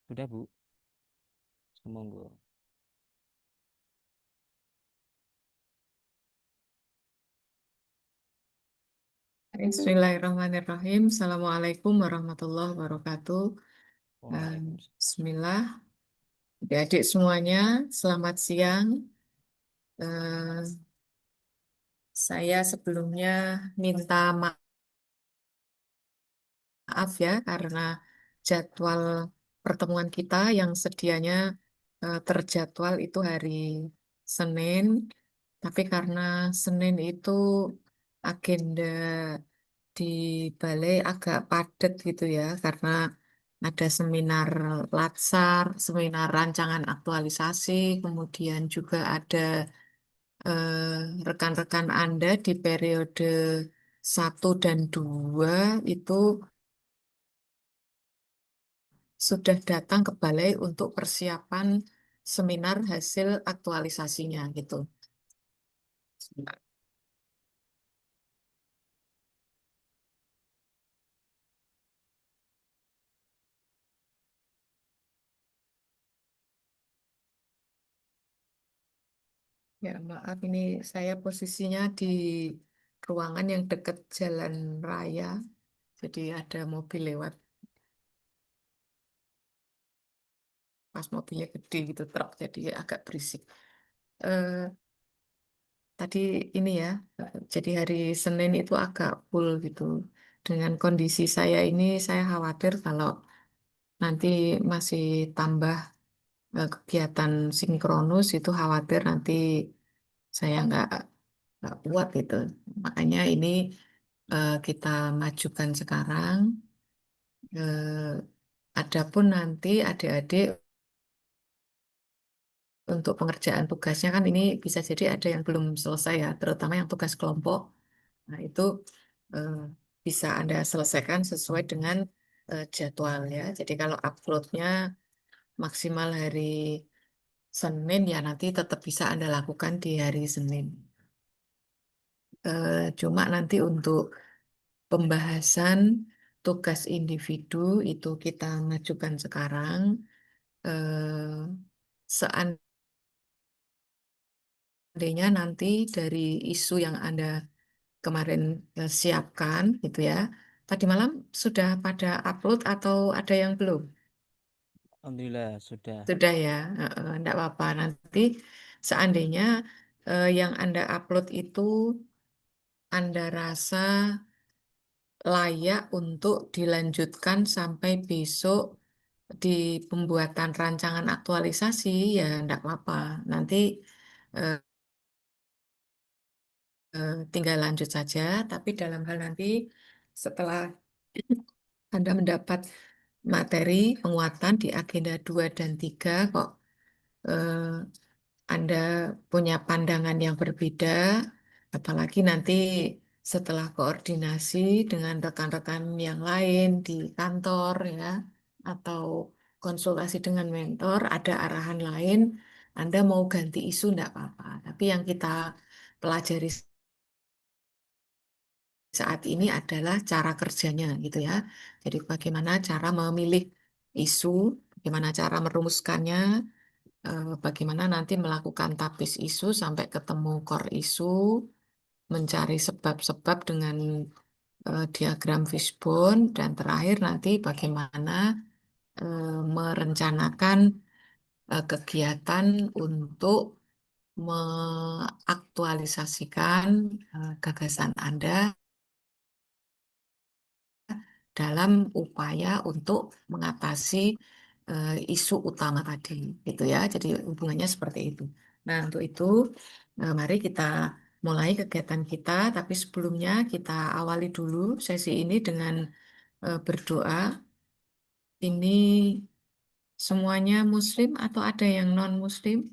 Sudah, Bu. Monggo. Bismillahirrahmanirrahim. Assalamualaikum warahmatullahi wabarakatuh. Eh, Waalaikumsalam. Bismillah. Adik-adik semuanya, selamat siang. Eh, saya sebelumnya minta maaf ya karena jadwal pertemuan kita yang sedianya terjadwal itu hari Senin, tapi karena Senin itu agenda di balai agak padat gitu ya, karena ada seminar latsar, seminar rancangan aktualisasi, kemudian juga ada rekan-rekan Anda di periode 1 dan 2 itu sudah datang ke balai untuk persiapan seminar hasil aktualisasinya gitu. Ya, maaf ini saya posisinya di ruangan yang dekat jalan raya, jadi ada mobil lewat, pas mobilnya gede gitu, truk, jadi agak berisik. Eh, Tadi ini ya, jadi hari Senin itu agak full gitu. Dengan kondisi saya ini, saya khawatir kalau nanti masih tambah kegiatan sinkronus itu khawatir nanti saya nggak kuat gitu. Makanya ini kita majukan sekarang. Adapun nanti adik-adik untuk pengerjaan tugasnya kan ini bisa jadi ada yang belum selesai ya, terutama yang tugas kelompok. Nah, itu eh, bisa Anda selesaikan sesuai dengan jadwal ya. Jadi kalau uploadnya maksimal hari Senin ya nanti tetap bisa Anda lakukan di hari Senin. Cuma nanti untuk pembahasan tugas individu itu kita majukan sekarang. Seandainya nanti dari isu yang Anda kemarin siapkan gitu ya. Tadi malam sudah pada upload atau ada yang belum? Alhamdulillah sudah. Sudah ya, enggak apa-apa. Nanti seandainya yang Anda upload itu Anda rasa layak untuk dilanjutkan sampai besok di pembuatan rancangan aktualisasi, ya enggak apa-apa. Nanti eh, tinggal lanjut saja, tapi dalam hal nanti setelah Anda mendapat materi penguatan di agenda 2 dan 3 kok eh, Anda punya pandangan yang berbeda, apalagi nanti setelah koordinasi dengan rekan-rekan yang lain di kantor ya, atau konsultasi dengan mentor, ada arahan lain, Anda mau ganti isu enggak apa-apa. Tapi yang kita pelajari saat ini adalah cara kerjanya gitu ya. Jadi bagaimana cara memilih isu, bagaimana cara merumuskannya, bagaimana nanti melakukan tapis isu sampai ketemu core isu, mencari sebab-sebab dengan diagram fishbone, dan terakhir nanti bagaimana merencanakan kegiatan untuk mengaktualisasikan gagasan Anda dalam upaya untuk mengatasi isu utama tadi, gitu ya. Jadi hubungannya seperti itu. Nah, untuk itu, mari kita mulai kegiatan kita. Tapi sebelumnya kita awali dulu sesi ini dengan berdoa. Ini semuanya Muslim atau ada yang non-Muslim?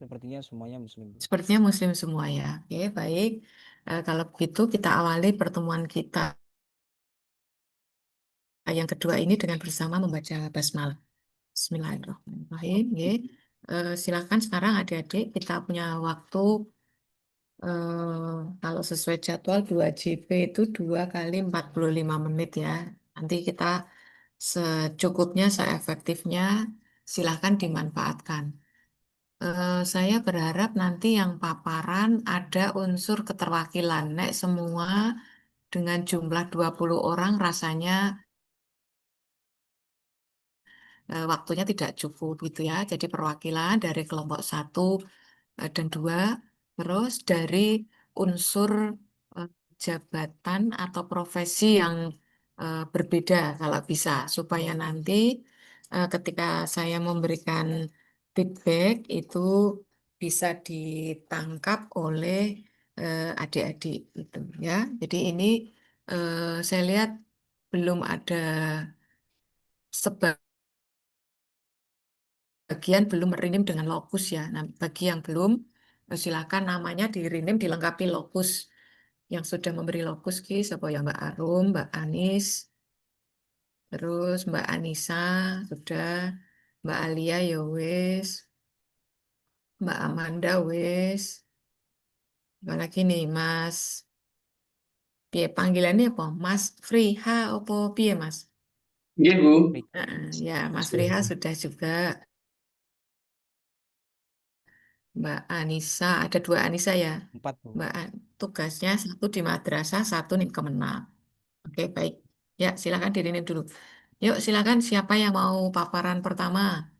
Sepertinya semuanya muslim, Bu. Sepertinya Muslim semua ya. Oke, baik. Kalau begitu kita awali pertemuan kita yang kedua ini dengan bersama membaca basmalah. Bismillahirrahmanirrahim. Nggih. Silakan sekarang adik-adik kita punya waktu kalau sesuai jadwal 2 JP itu 2 kali 45 menit ya. Nanti kita secukupnya, seefektifnya, silahkan dimanfaatkan. Saya berharap nanti yang paparan ada unsur keterwakilan. Nek semua dengan jumlah 20 orang rasanya waktunya tidak cukup gitu ya. Jadi perwakilan dari kelompok 1 dan 2, terus dari unsur eh, jabatan atau profesi yang berbeda kalau bisa, supaya nanti ketika saya memberikan feedback itu bisa ditangkap oleh adik-adik gitu ya. Jadi ini saya lihat belum ada sebagian belum merinim dengan lokus ya. Nah, bagi yang belum, silakan namanya dirinim dilengkapi lokus. Yang sudah memberi lokus ki, siapa ya, Mbak Arum, Mbak Anis, terus Mbak Anissa sudah, Mbak Alia ya wis, Mbak Amanda wis, apalagi nih Mas, piye panggilannya apa? Mas Friha apa piye Mas? Iya, Bu. Rika. Ya, Mas Friha sudah juga. Mbak Anissa, ada 2 Anissa ya. 4, Bu. Tugasnya 1 di madrasah, 1 di Kemenang. Oke, baik. Ya, silakan dirinim dulu. Yuk, silakan siapa yang mau paparan pertama?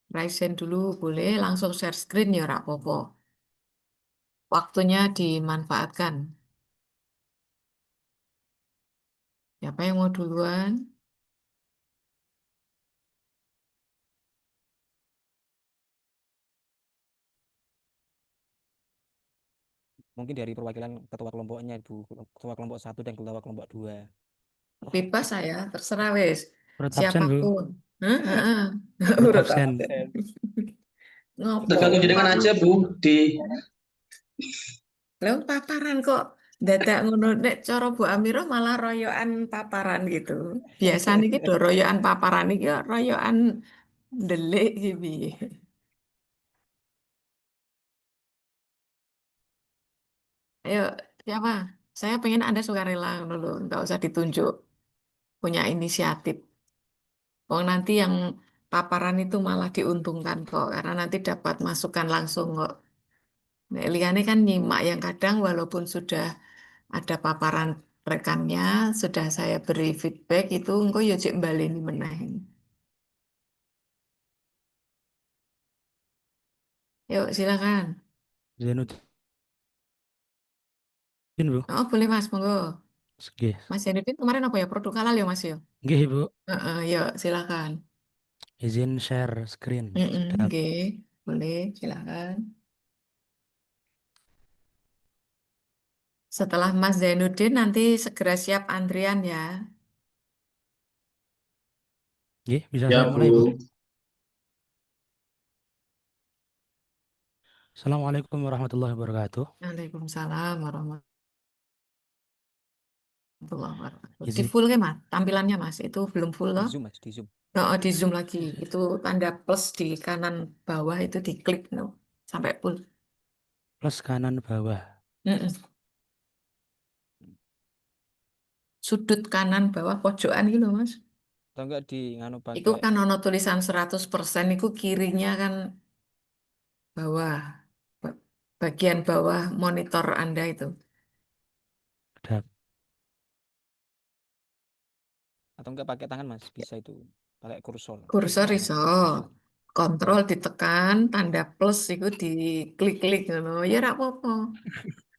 Raise hand dulu, boleh langsung share screen ya, Rak Popo. Waktunya dimanfaatkan. Siapa yang mau duluan? Mungkin dari perwakilan ketua kelompoknya, Bu. Ketua kelompok 1 dan ketua kelompok 2. Bebas saya, terserah wes. Urut absen, Bu. Siapapun. Hah? Heeh. Urut Urut absen. absen. Ngopo? Tergantung jenengan aja, Bu. Di Lho paparan kok dadak ngono, nek cara Bu Amirah malah royokan paparan gitu. Biasanya gitu royokan paparan iki ya royokan ndelik iki piye. Ayo, siapa? Saya pengen Anda sukarela dulu, nggak usah ditunjuk, punya inisiatif. Oh, nanti yang paparan itu malah diuntungkan kok, karena nanti dapat masukan langsung kok. Nek liyane kan nyimak yang kadang walaupun sudah ada paparan rekannya, sudah saya beri feedback itu engko ya cek baleni meneh. Yuk, silakan. Zainuddin, Bu. Oh, boleh Mas, monggo. Nggih. Mas Janudin kemarin apa ya? Produk halal ya Mas ya? Nggih, Bu. Yuk, silakan. Izin share screen. Sedap. Oke, boleh, silakan. Setelah Mas Zainuddin nanti segera siap antrian ya. Nggih, bisa ya, saya mulai, Bu. Bu. Assalamualaikum warahmatullahi wabarakatuh. Waalaikumsalam warahmatullahi wabarakatuh. Di Izin full ke Mas? Tampilannya Mas, itu belum full Di loh. Zoom, Mas. Di Zoom. Oh, di zoom lagi. Itu tanda plus di kanan bawah itu diklik no. Sampai full. plus kanan bawah. Mm-mm. Sudut kanan bawah pojokan gitu Mas. Atau enggak di nganu Itu pakai kan ono tulisan 100% itu kirinya kan bawah. Ba- Bagian bawah monitor Anda itu. Sedap. atau enggak pakai tangan, Mas. Bisa itu. Pakai kursor. Kursor Tangan. iso. Ya. Kontrol ditekan, tanda plus itu diklik-klik ngono. Ya ora apa-apa.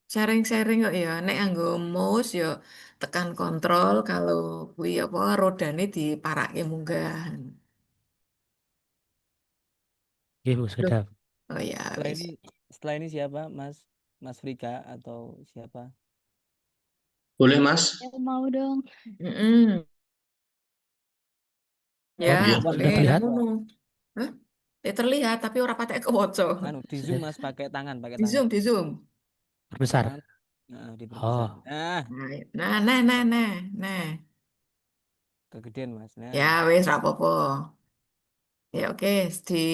Sharing-sharing kok ya. Nek anggo mouse ya tekan kontrol kalau kuwi apa rodane diparake munggah. Nggih, Bu, Loh. sedap. Oh ya Setelah wis. ini setelah ini siapa, Mas? Mas Frika atau siapa? Boleh, Mas? Ya, mau dong. Mm-mm. Ya, Oh, Iya. boleh sudah terlihat? ngono. Hah? Terlihat tapi ora patek kewaca. Anu, di Zoom, Mas, pakai tangan, pakai Di tangan. zoom, di zoom. Perbesar. Tangan. Nah, diperbesar. Oh, Nah, Nah, nah, nah, nah, nah. kegedean, Mas. Ya Nah, wis ra apa-apa. Ya oke, di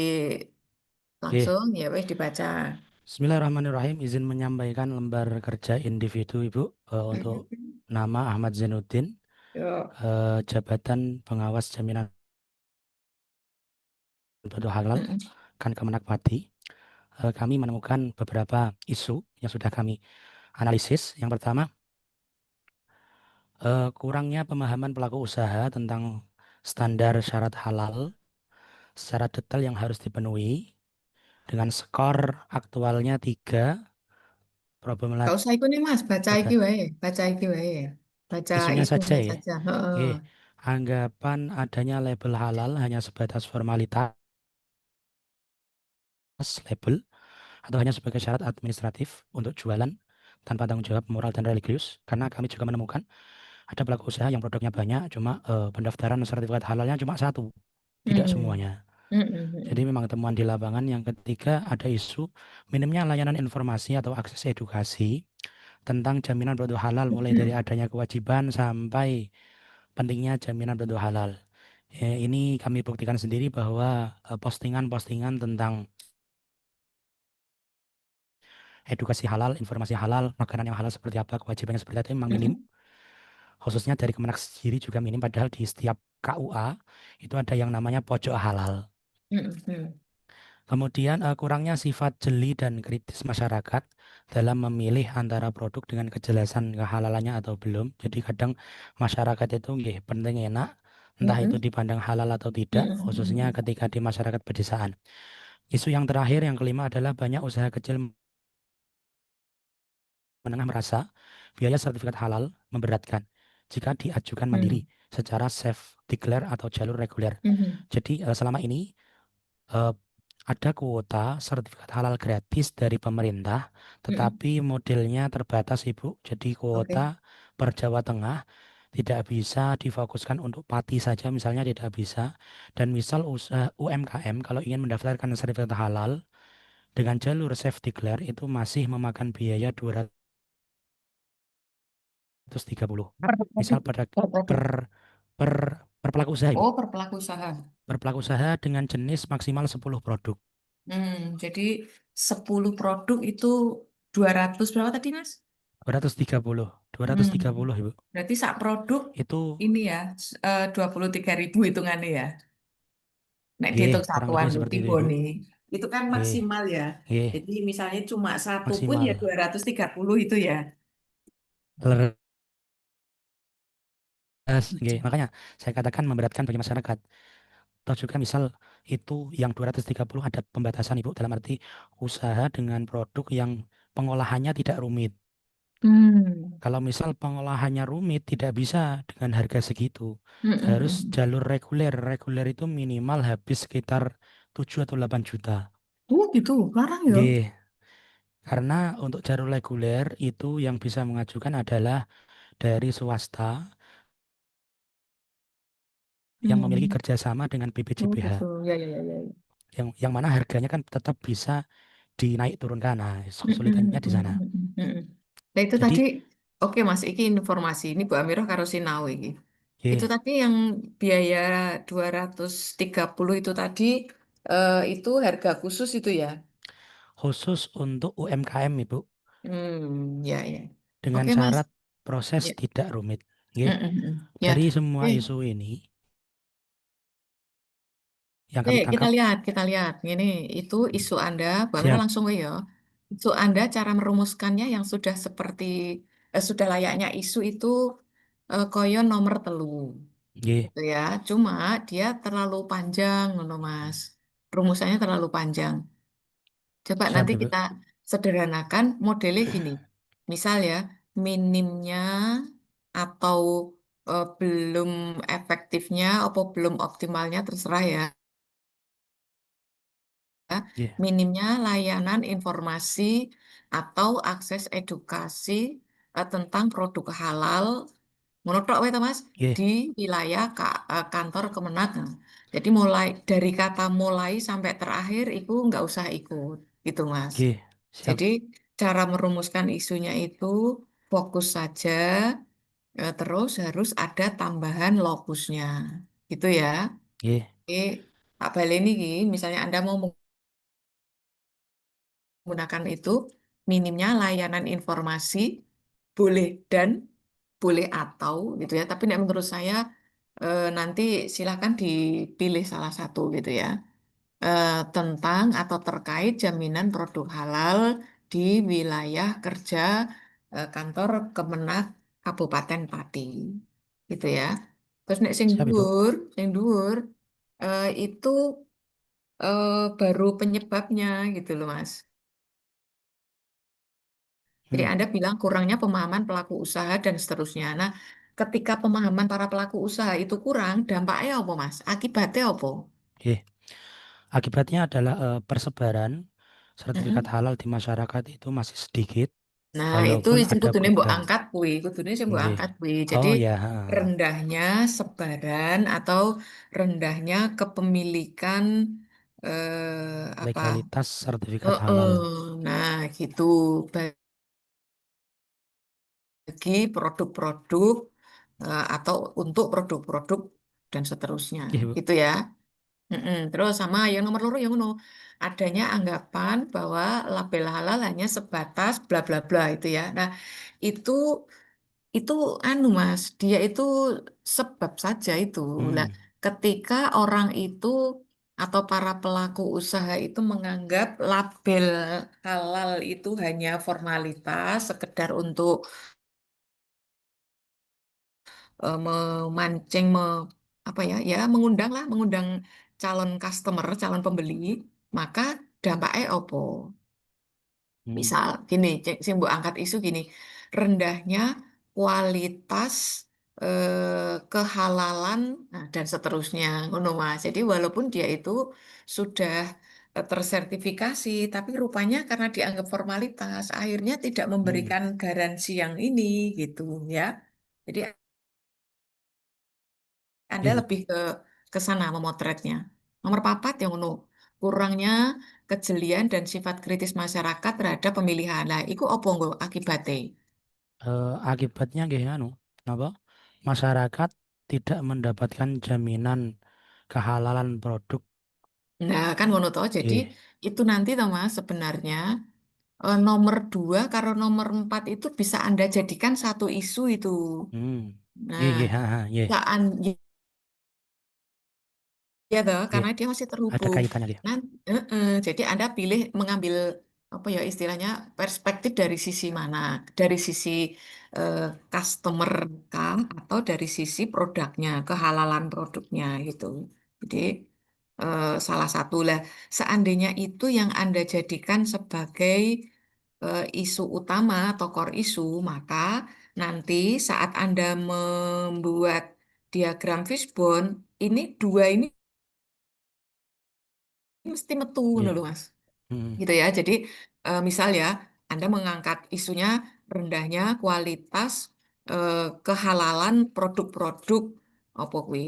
nggih. langsung ya wis dibaca. Bismillahirrahmanirrahim. Izin menyampaikan lembar kerja individu, Ibu, untuk nama Ahmad Zainuddin. Yo. Jabatan Pengawas Jaminan Produk Halal Mm-mm. kan Kemenak Pati, kami menemukan beberapa isu yang sudah kami analisis. Yang pertama, kurangnya pemahaman pelaku usaha tentang standar syarat halal secara detail yang harus dipenuhi dengan skor aktualnya 3, Gak problematika usah ikut nih Mas, baca iki wae, baca iki wae. Baca isunya saja isunya ya. saja. Heeh. Anggapan adanya label halal hanya sebatas formalitas label atau hanya sebagai syarat administratif untuk jualan tanpa tanggung jawab moral dan religius. Karena kami juga menemukan ada pelaku usaha yang produknya banyak, cuma pendaftaran sertifikat halalnya cuma satu, tidak Mm-mm. semuanya. Jadi Mm-mm. memang temuan di lapangan. Yang ketiga, ada isu minimnya layanan informasi atau akses edukasi tentang jaminan produk halal, mulai dari Mm-mm. adanya kewajiban sampai pentingnya jaminan produk halal. Ini kami buktikan sendiri bahwa postingan-postingan tentang edukasi halal, informasi halal, makanan yang halal seperti apa, kewajibannya seperti apa itu memang minim. Mm-mm. Khususnya dari Kemenak sendiri juga minim, padahal di setiap KUA itu ada yang namanya pojok halal. Mm-mm. Kemudian kurangnya sifat jeli dan kritis masyarakat dalam memilih antara produk dengan kejelasan kehalalannya atau belum. Jadi kadang masyarakat itu nggih penting enak, entah itu Mm-mm. dipandang halal atau tidak, khususnya Mm-mm. ketika di masyarakat pedesaan. Isu yang terakhir, yang kelima adalah banyak usaha kecil menengah merasa biaya sertifikat halal memberatkan jika diajukan mandiri Mm-mm. secara self declare atau jalur reguler. Mm-mm. Jadi selama ini eh, ada kuota sertifikat halal gratis dari pemerintah, Mm-mm. tetapi modelnya terbatas, Ibu. Jadi Oke. kuota per Jawa Tengah tidak bisa difokuskan untuk Pati saja, misalnya tidak bisa. Dan misal usaha UMKM kalau ingin mendaftarkan sertifikat halal dengan jalur self declare itu masih memakan biaya 230. Per Misal produk. pada Per produk. per per per pelaku usaha, Ibu. Oh, per pelaku usaha. Per pelaku usaha dengan jenis maksimal 10 produk. Jadi 10 produk itu 200 berapa tadi, Mas? 230. Hmm. 230, Ibu. Berarti sak produk Itu ini ya 23.000 hitungannya ya. Nek G, dihitung kurang satuan lebih seperti itu, Rutibo Ibu. nih. Itu kan G, maksimal ya. G, Jadi misalnya cuma satu pun ya maksimal. 230 itu ya. Leres, G. Makanya saya katakan memberatkan bagi masyarakat. Atau juga misal itu yang 230 ada pembatasan, Ibu, dalam arti usaha dengan produk yang pengolahannya tidak rumit. Hmm. Kalau misal pengolahannya rumit, tidak bisa dengan harga segitu. Hmm, hmm, Harus hmm. jalur reguler. Reguler itu minimal habis sekitar 7 atau 8 juta. Gitu, larang ya. G. Karena untuk jalur reguler itu yang bisa mengajukan adalah dari swasta yang memiliki Hmm. kerjasama dengan BPJPH. Gitu. Ya, ya, ya, ya. Ya. Yang mana harganya kan tetap bisa dinaik turunkan. Nah, Hmm, hmm, kesulitannya di hmm, sana. hmm, hmm. Nah itu tadi, Jadi, oke Mas, ini informasi. Ini Bu Amirah karo sinau ini. Itu G. tadi yang biaya 230 itu tadi, itu harga khusus itu ya? Khusus untuk UMKM, Ibu, Ya, ya. dengan Oke Mas. syarat proses Ya. tidak rumit. G. Mm, mm, mm. Ya. Dari semua Oke. isu ini yang Oke, kami kita tangkap, lihat, kita lihat. Ini itu isu Anda, Bu Amira siap. langsung ya. Isu Anda cara merumuskannya yang sudah seperti sudah layaknya isu itu koyon nomor telu, G. gitu ya. Cuma dia terlalu panjang, ngono Mas. Rumusannya terlalu panjang. Coba Siap, nanti Ibu. kita sederhanakan modelnya gini. Misal ya, minimnya atau belum efektifnya atau belum optimalnya terserah ya. G. Minimnya layanan informasi atau akses edukasi tentang produk halal menurut we to, Mas G. di wilayah kantor Kemenak. Nah, jadi mulai dari kata mulai sampai terakhir itu nggak usah ikut gitu Mas. G. Siap. Jadi cara merumuskan isunya itu fokus saja, terus harus ada tambahan logusnya gitu ya. G. Oke, Pak Baleni, misalnya Anda mau menggunakan itu minimnya layanan informasi boleh dan boleh atau gitu ya. Tapi nek menurut saya nanti silakan dipilih salah satu gitu ya. Tentang atau terkait jaminan produk halal di wilayah kerja kantor Kemenak Kabupaten Pati gitu ya. Terus nek Siap Ibu. sing dhuwur itu baru penyebabnya gitu loh Mas. Jadi Hmm. Anda bilang kurangnya pemahaman pelaku usaha dan seterusnya. Nah, ketika pemahaman para pelaku usaha itu kurang, dampaknya apa Mas? Akibatnya apa? Oke. Akibatnya adalah persebaran sertifikat Mm-mm. halal di masyarakat itu masih sedikit, Nah, itu walaupun sing ada kudune mbok program. angkat kuwi, kudune sing mbok Nggih. angkat kuwi. Jadi Oh ya, rendahnya sebaran atau rendahnya kepemilikan apa? legalitas sertifikat halal. Nah, gitu bagi produk-produk atau untuk produk-produk dan seterusnya, Oke, Bu. gitu ya. Mm-mm. Terus sama yang nomor loro yang ngono, adanya anggapan bahwa label halal hanya sebatas bla bla bla itu ya. Nah, itu itu anu Mas, dia itu sebab saja itu. Lah, Hmm. ketika orang itu atau para pelaku usaha itu menganggap label halal itu hanya formalitas, sekedar untuk memancing, apa ya, ya mengundang lah, mengundang calon customer, calon pembeli, maka dampaknya opo? Hmm. Misal gini, sing mbok angkat isu gini, rendahnya kualitas kehalalan dan seterusnya, ngono Mas. Jadi walaupun dia itu sudah tersertifikasi, tapi rupanya karena dianggap formalitas, akhirnya tidak Hmm. memberikan garansi yang ini gitu ya. Jadi Anda Oke, Bu. lebih ke sana memotretnya. Nomor papat yang ngono, kurangnya kejelian dan sifat kritis masyarakat terhadap pemilihan. Lah, iku opo nggo akibatnya? Akibatnya nggih anu, apa? Masyarakat tidak mendapatkan jaminan kehalalan produk. Nah, kan ngono toh. Jadi Nggih. itu nanti toh Mas sebenarnya nomor dua karo nomor empat itu bisa Anda jadikan satu isu itu. Hmm. Nggih, Nah, nggih, nggih. saat ya toh, Nggih. karena dia masih Ada terhubung. kaitannya nggih. Nah, jadi Anda pilih mengambil apa ya istilahnya perspektif dari sisi mana? Dari sisi eh, customer kah atau dari sisi produknya, kehalalan produknya gitu. Jadi salah satu lah. Seandainya itu yang Anda jadikan sebagai isu utama atau core isu, maka nanti saat Anda membuat diagram fishbone, ini dua ini mesti metu ngono Nggih. lho Mas. Hmm. Gitu ya. Jadi misal ya Anda mengangkat isunya rendahnya kualitas kehalalan produk-produk apa kuwi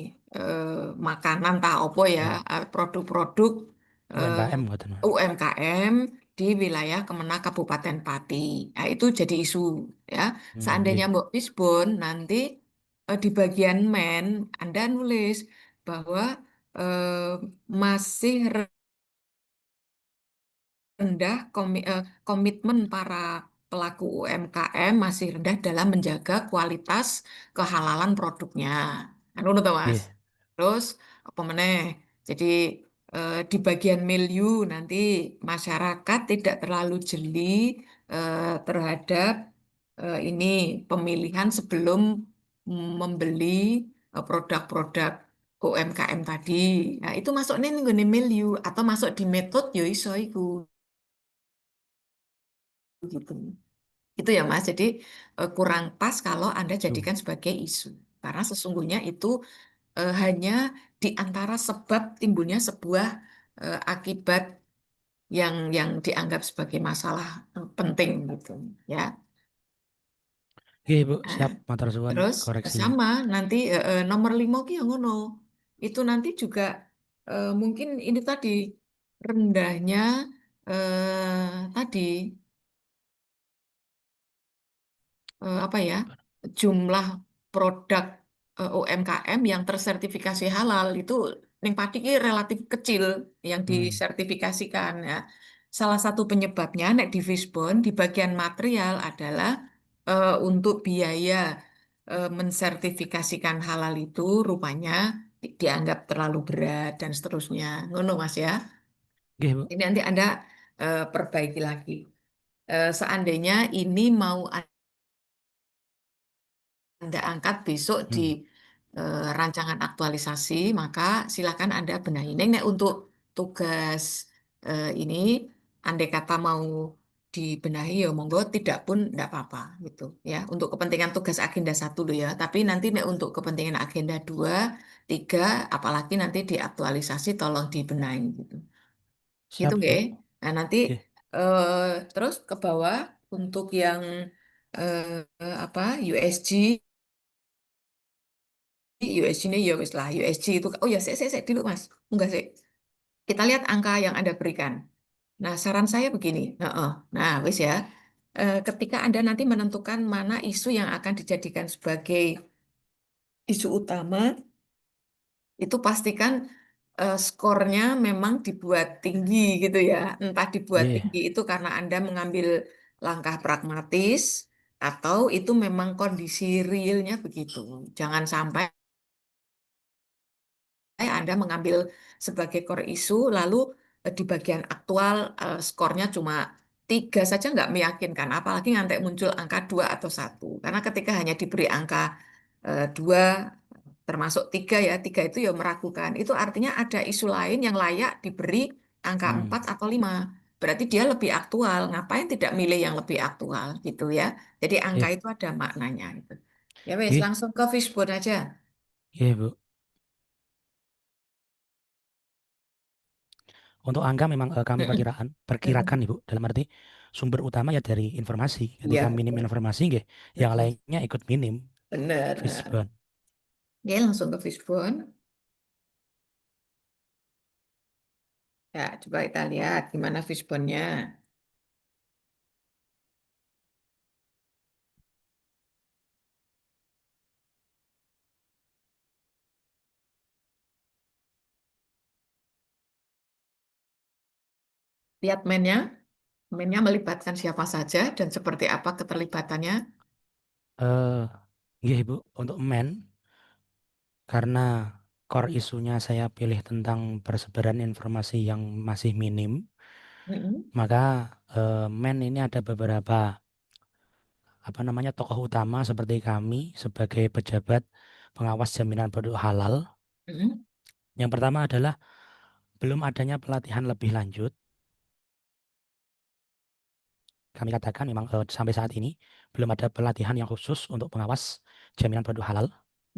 makanan tak apa ya Nggih. produk-produk UMKM eh, ngoten. UMKM di wilayah Kemenak Kabupaten Pati. Nah, itu jadi isu ya. Seandainya Nggih. Mbok Bisbon nanti di bagian men Anda nulis bahwa masih rendah komitmen para pelaku UMKM masih rendah dalam menjaga kualitas kehalalan produknya. Kan ngono toh, Mas. Nggih. Terus apa meneh? Jadi di bagian milieu nanti masyarakat tidak terlalu jeli terhadap ini pemilihan sebelum membeli produk-produk UMKM tadi. Nah, itu masuk nih nih milieu atau masuk di metode yo iso iku gitu. Itu ya Mas. Jadi kurang pas kalau Anda Su. jadikan sebagai isu. Karena sesungguhnya itu hanya di antara sebab timbulnya sebuah akibat yang dianggap sebagai masalah penting gitu ya. Nggih, Bu. Nah, Siap matur suwun terus koreksinya. sama nanti nomor 5 ki yang ngono. Itu nanti juga mungkin ini tadi rendahnya tadi apa ya jumlah produk UMKM yang tersertifikasi halal itu yang pasti ki relatif kecil yang Hmm. disertifikasikan ya. Salah satu penyebabnya nek di Fishbone di bagian material adalah untuk biaya mensertifikasikan halal itu rupanya dianggap terlalu berat dan seterusnya. Ngono Mas ya. Nggih, Bu. Ini nanti Anda perbaiki lagi. Seandainya ini mau Anda angkat besok di rancangan aktualisasi, maka silakan Anda benahi. Nek untuk tugas ini, andai kata mau dibenahi ya monggo, tidak pun tidak apa-apa gitu ya. Untuk kepentingan tugas agenda 1 loh ya. Tapi nanti nek untuk kepentingan agenda 2, 3, apalagi nanti diaktualisasi tolong dibenahi gitu. Gitu Siap, Bu. nggih. Nah, nanti Nggih. terus ke bawah untuk yang apa USG ini ya wis lah USG itu oh ya saya dulu Mas enggak sih kita lihat angka yang Anda berikan. Nah saran saya begini nah wis ya. Ketika Anda nanti menentukan mana isu yang akan dijadikan sebagai isu utama itu pastikan skornya memang dibuat tinggi gitu ya. Entah dibuat Nggih. tinggi itu karena Anda mengambil langkah pragmatis atau itu memang kondisi realnya begitu. Jangan sampai Anda mengambil sebagai core isu, lalu di bagian aktual skornya cuma 3 saja nggak meyakinkan, apalagi nanti muncul angka 2 atau 1. Karena ketika hanya diberi angka 2, termasuk 3 ya, 3 itu ya meragukan. Itu artinya ada isu lain yang layak diberi angka 4 atau 5. Berarti dia lebih aktual. Ngapain tidak milih yang lebih aktual gitu ya. Jadi angka Nggih. itu ada maknanya. Gitu. Ya wes, Nggih. langsung ke fishbone aja. Nggih, Bu. Untuk angka memang kami Mm-mm. perkirakan Ibu, dalam arti sumber utama ya dari informasi. Ketika Ya, minim betul. informasi nggih, yang lainnya ikut minim. Benar. Fishbone. Ya, langsung ke fishbone. Ya, coba kita lihat gimana fishbone-nya. Lihat mainnya. Mainnya melibatkan siapa saja dan seperti apa keterlibatannya. Eh, nggih, Bu, untuk men karena core isunya saya pilih tentang persebaran informasi yang masih minim, Mm-mm. maka men ini ada beberapa tokoh utama seperti kami sebagai pejabat pengawas jaminan produk halal. Mm-mm. Yang pertama adalah belum adanya pelatihan lebih lanjut. Kami katakan memang sampai saat ini belum ada pelatihan yang khusus untuk pengawas jaminan produk halal.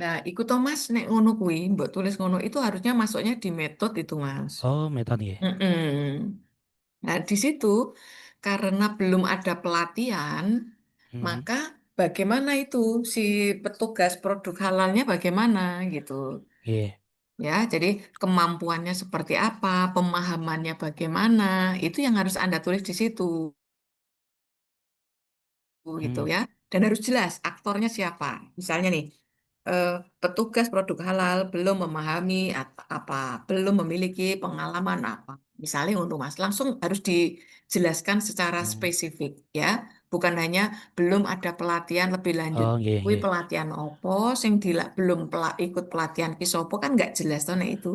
Nah, ikut Thomas nek ngono kuwi, mbok tulis ngono itu harusnya masuknya di metode itu, Mas. Oh, metode ya. Mm-mm. Nah, di situ karena belum ada pelatihan, Hmm, maka bagaimana itu si petugas produk halalnya bagaimana gitu. iya. Ya, jadi kemampuannya seperti apa, pemahamannya bagaimana, itu yang harus Anda tulis di situ, gitu Hmm, ya. Dan harus jelas aktornya siapa. Misalnya nih, eh, petugas produk halal belum memahami apa, belum memiliki pengalaman apa. Misalnya untuk Mas, langsung harus dijelaskan secara hmm. spesifik, ya. Bukan hanya belum ada pelatihan lebih lanjut. Oh, iya, Kui iya. pelatihan opo, sing belum ikut pelatihan kisopo kan nggak jelas toh nek itu.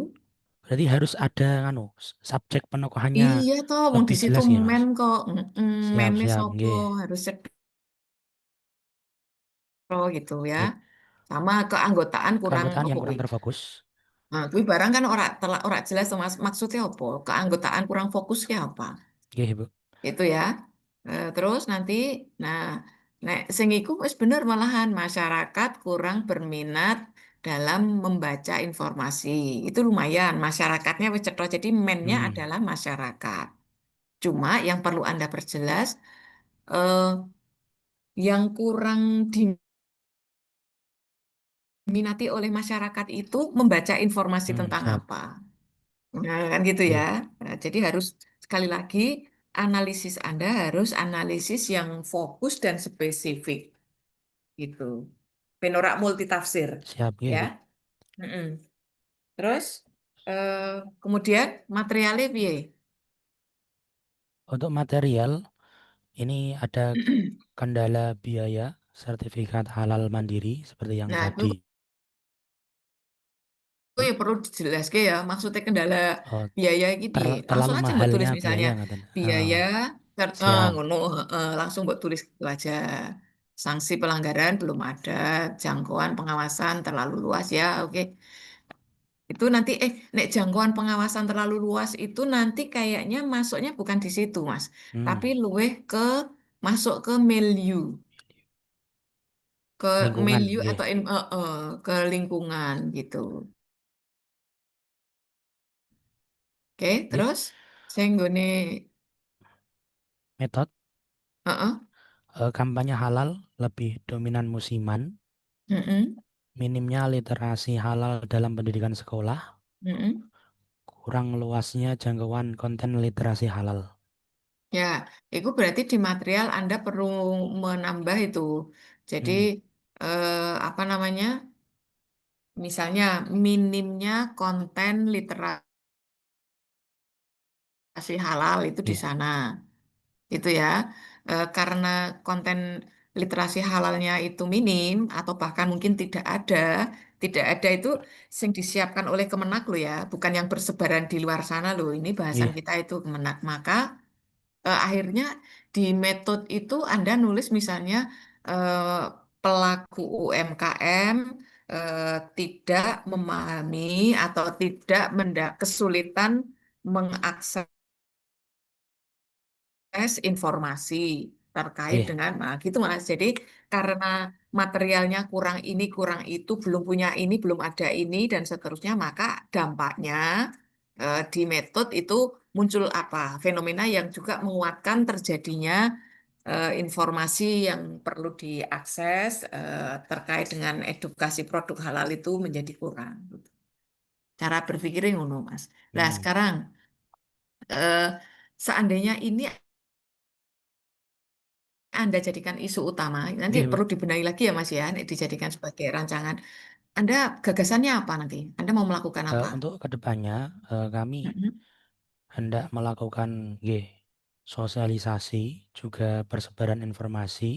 Berarti harus ada subjek penokohannya Iya toh, wong di lebih situ jelas ya, Mas. men kok, Siap, mennya siap, sopo nggih. harus cetro gitu ya. Baik. Sama keanggotaan kurang Keanggotaan apa yang kuwi. kurang terfokus. Nah, kuwi barang kan ora jelas tuh Mas, maksudnya apa? Keanggotaan kurang fokus ke apa? Nggih, Bu. Itu ya. Terus nanti nah nek sing iku wis bener malahan masyarakat kurang berminat dalam membaca informasi. Itu lumayan masyarakatnya wis cetro jadi mennya Hmm, adalah masyarakat. Cuma yang perlu Anda perjelas eh, yang kurang diminati oleh masyarakat itu membaca informasi tentang siap. apa. Nah, kan gitu ya. Nggih, Nah, jadi harus sekali lagi analisis Anda harus analisis yang fokus dan spesifik gitu. Penorak multitafsir siap, nggih, ya. Bu. Mm-mm. Terus eh, kemudian materialnya piye? Untuk material ini ada kendala biaya sertifikat halal mandiri seperti yang Nah, tadi. itu ya perlu dijelaskan ya, maksudnya kendala Oh, biaya gini. Langsung terlalu aja mbak mahalnya tulis misalnya biaya ngaten. biaya Siap. ngono, langsung mbak tulis itu aja. Sanksi pelanggaran belum ada, jangkauan pengawasan terlalu luas ya, oke. Itu nanti nek jangkauan pengawasan terlalu luas itu nanti kayaknya masuknya bukan di situ, Mas. Tapi Hmm, luweh ke masuk ke milieu, ke lingkungan, milieu nggih. atau ke lingkungan gitu. Oke, Nggih, terus saya nggone metode heeh, kampanye halal lebih dominan musiman, mm-mm, minimnya literasi halal dalam pendidikan sekolah, mm-mm. kurang luasnya jangkauan konten literasi halal. Ya, itu berarti di material Anda perlu menambah itu. Jadi Hmm, apa namanya? Misalnya minimnya konten literasi halal itu di nggih. sana. Itu ya. Karena konten literasi halalnya itu minim atau bahkan mungkin tidak ada itu yang disiapkan oleh Kemenak loh ya, bukan yang bersebaran di luar sana loh. Ini bahasan Nggih. kita itu Kemenak. Maka akhirnya di metode itu Anda nulis misalnya eh, pelaku UMKM tidak memahami atau tidak kesulitan mengakses informasi terkait Nggih. dengan nah, gitu Mas. Jadi karena materialnya kurang ini, kurang itu, belum punya ini, belum ada ini dan seterusnya, maka dampaknya di metode itu muncul apa? Fenomena yang juga menguatkan terjadinya informasi yang perlu diakses terkait dengan edukasi produk halal itu menjadi kurang. Cara berpikirnya ngono, Mas. Nah, Hmm. sekarang eh, seandainya ini Anda jadikan isu utama, nanti Nggih, Bu. perlu dibenahi lagi ya Mas ya, nek dijadikan sebagai rancangan. Anda gagasannya apa nanti? Anda mau melakukan apa? Untuk kedepannya kami Mm-mm. hendak melakukan nggih, sosialisasi juga persebaran informasi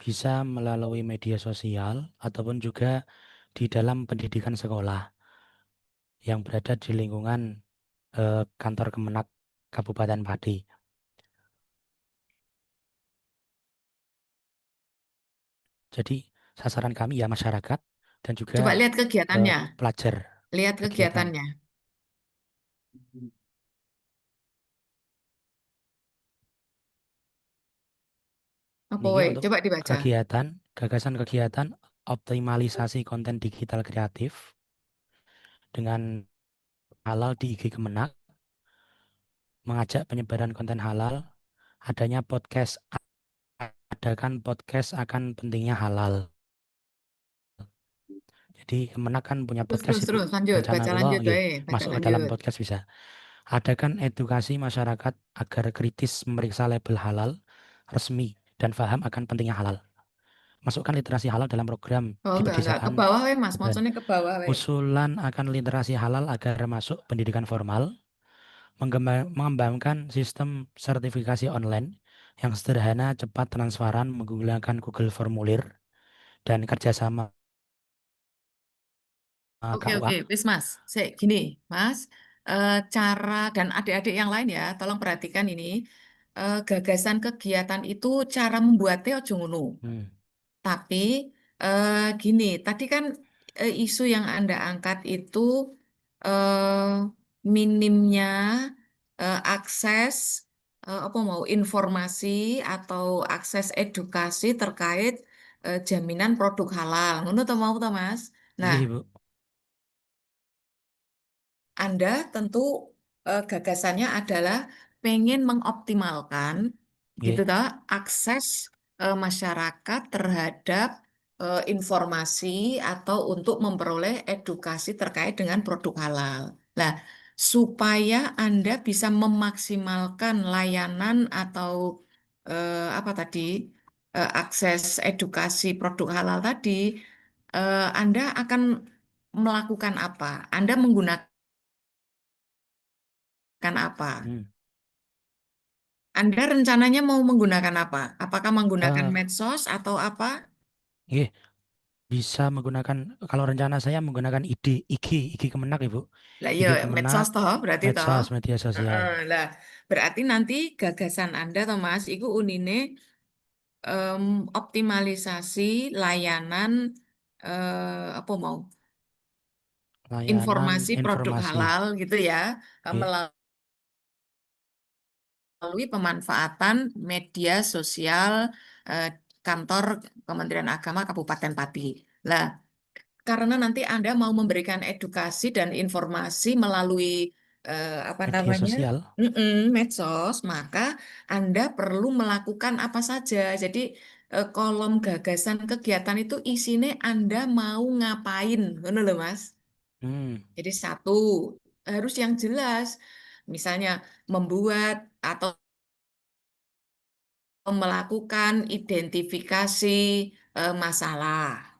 bisa melalui media sosial ataupun juga di dalam pendidikan sekolah yang berada di lingkungan kantor Kemenak Kabupaten Pati. Jadi sasaran kami ya masyarakat dan juga Coba lihat kegiatannya, pelajar lihat kegiatan. kegiatannya. Apa Niki weh? untuk Coba dibaca. kegiatan, gagasan kegiatan optimalisasi konten digital kreatif dengan halal di IG Kemenak, mengajak penyebaran konten halal, adanya podcast, adakan podcast akan pentingnya halal. Jadi Kemenak kan punya Terus, podcast terus, Ibu. terus, lanjut, Rencana baca kula lanjut, nggih, weh, baca masuk ke dalam lanjut. podcast bisa. Adakan edukasi masyarakat agar kritis memeriksa label halal resmi dan paham akan pentingnya halal. Masukkan literasi halal dalam program Oh, di enggak, ke pedesaan bawah weh, Mas. dan Maksudnya ke bawah weh. usulan akan literasi halal agar masuk pendidikan formal, mengembangkan sistem sertifikasi online yang sederhana, cepat, transparan, menggunakan Google Formulir, dan kerjasama Oke, KUA. oke, wis Mas. Gini, Mas, cara dan adik-adik yang lain ya, tolong perhatikan ini. Gagasan kegiatan itu cara membuatnya ojo ngono. Hmm, Tapi gini, tadi kan isu yang Anda angkat itu minimnya akses apa mau informasi atau akses edukasi terkait jaminan produk halal. Ngono to mau to, Mas? Nah, nggih, Bu. Anda tentu gagasannya adalah pengen mengoptimalkan gitu Nggih. toh akses masyarakat terhadap informasi atau untuk memperoleh edukasi terkait dengan produk halal. Nah, supaya Anda bisa memaksimalkan layanan atau apa tadi akses edukasi produk halal tadi, Anda akan melakukan apa? Anda menggunakan apa? Hmm. Anda rencananya mau menggunakan apa? Apakah menggunakan Eh, medsos atau apa? Nggih, bisa menggunakan, kalau rencana saya menggunakan IG Kemenak, Ibu. Lah IG ya Kemenak, medsos toh berarti toh. medsos, media sosial. Heeh, lah berarti nanti gagasan Anda toh Mas, iku unine optimalisasi layanan apa mau Layanan informasi produk informasi. halal gitu ya, Nggih. melalui pemanfaatan media sosial eh, kantor Kementerian Agama Kabupaten Pati. Lah, karena nanti Anda mau memberikan edukasi dan informasi melalui apa Media namanya sosial. medsos, maka Anda perlu melakukan apa saja. Jadi kolom gagasan kegiatan itu isinya Anda mau ngapain, ngono lho Mas. Hmm, Jadi satu harus yang jelas, misalnya membuat atau melakukan identifikasi masalah.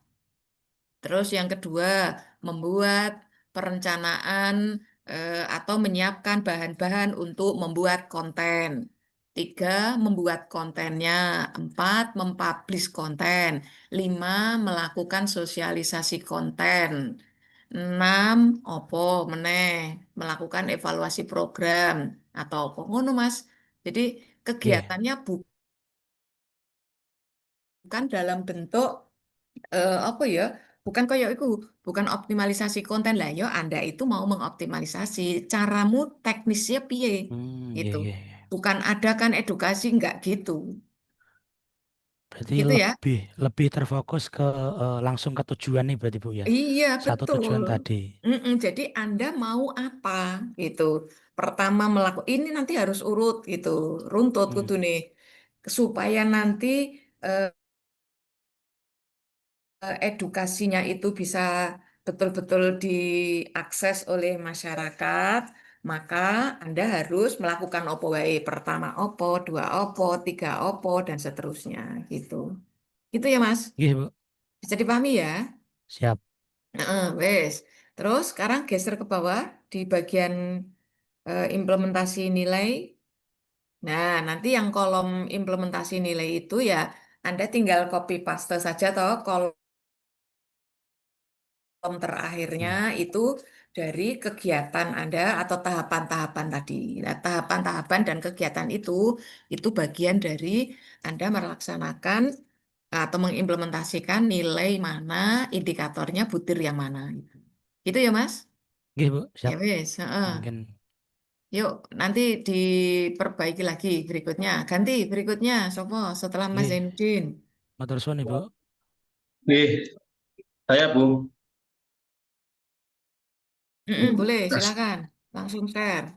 Terus yang kedua, membuat perencanaan atau menyiapkan bahan-bahan untuk membuat konten. Tiga, membuat kontennya. Empat, mempublish konten. Lima, melakukan sosialisasi konten. Enam, opo meneh, melakukan evaluasi program atau apa ngono Mas. Jadi nggih. kegiatannya bukan dalam bentuk apa ya? Bukan kayak itu, bukan optimalisasi konten lah ya. Anda itu mau mengoptimalisasi caramu teknisnya piye Nggih, gitu. nggih, nggih. Bukan adakan edukasi enggak gitu. Berarti Gitu ya. lebih lebih terfokus ke langsung ke tujuan nih berarti Bu ya. Iya, Satu betul. tujuan tadi. Jadi Anda mau apa gitu. Pertama melakukan ini nanti harus urut gitu. Runtut Hmm. kudu nih supaya nanti eh, edukasinya itu bisa betul-betul diakses oleh masyarakat, maka Anda harus melakukan opo wae. Pertama opo, dua opo, tiga opo, dan seterusnya gitu. Gitu ya Mas. Nggih, Bu. Bisa dipahami ya? Siap. Wes. Terus sekarang geser ke bawah di bagian implementasi nilai. Nah, nanti yang kolom implementasi nilai itu ya Anda tinggal copy paste saja toh kolom terakhirnya Hmm. itu dari kegiatan Anda atau tahapan-tahapan tadi. Nah, tahapan-tahapan dan kegiatan itu bagian dari Anda melaksanakan atau mengimplementasikan nilai mana, indikatornya butir yang mana. Gitu ya, Mas? Nggih, Bu. Ya Siap. wes. Mungkin Yuk, nanti diperbaiki lagi berikutnya. Ganti berikutnya, Sopo, setelah Mas nggih. Zainuddin. Matur suwun, Ibu. Nggih, saya Bu. Boleh, silakan. Langsung share.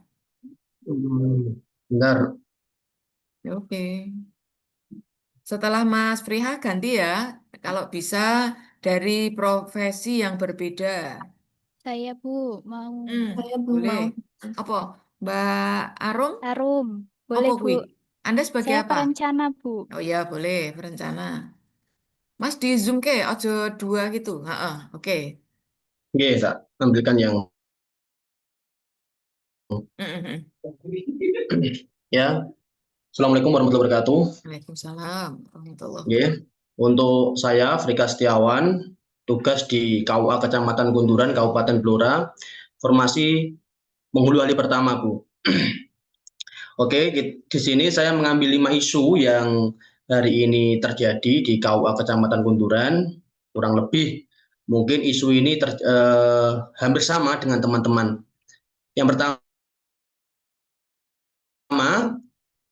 Bentar. Oke. Setelah Mas Priha ganti ya, kalau bisa dari profesi yang berbeda. Saya Bu mau Saya boleh. Apa? Mbak Arum? tarum. Apa Boleh Bu. kui? Anda sebagai Saya apa? perencana Bu. Oh iya, boleh berencana. Mas di Zoom ke, ojo dua gitu. Heeh, oke. Nggih, tak ambilkan yang Mm-mm. ya. Assalamualaikum warahmatullahi wabarakatuh. Waalaikumsalam warahmatullahi Nggih. Untuk saya Frika Setiawan, tugas di KUA Kecamatan Kunturan, Kabupaten Blora, formasi penghulu ahli pertama, Bu. Oke, di sini saya mengambil 5 isu yang hari ini terjadi di KUA Kecamatan Kunturan. Kurang lebih mungkin isu ini hampir sama dengan teman-teman. Yang pertama,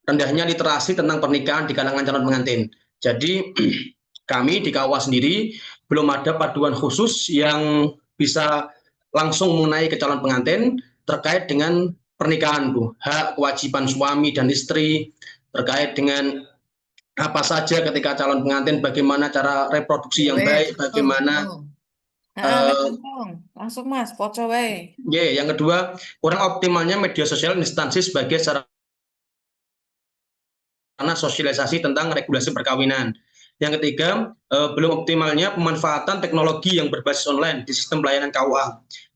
rendahnya literasi tentang pernikahan di kalangan calon pengantin. Jadi kami di KUA sendiri belum ada paduan khusus yang bisa langsung mengenai ke calon pengantin terkait dengan pernikahan, Bu. Hak, kewajiban suami dan istri terkait dengan apa saja ketika calon pengantin, bagaimana cara reproduksi yang Wes, baik, contoh, bagaimana contoh. Wes, contoh. Langsung Mas, poco wae. yang kedua, kurang optimalnya media sosial instansi sebagai sarana sosialisasi tentang regulasi perkawinan. Yang ketiga, belum optimalnya pemanfaatan teknologi yang berbasis online di sistem pelayanan KUA.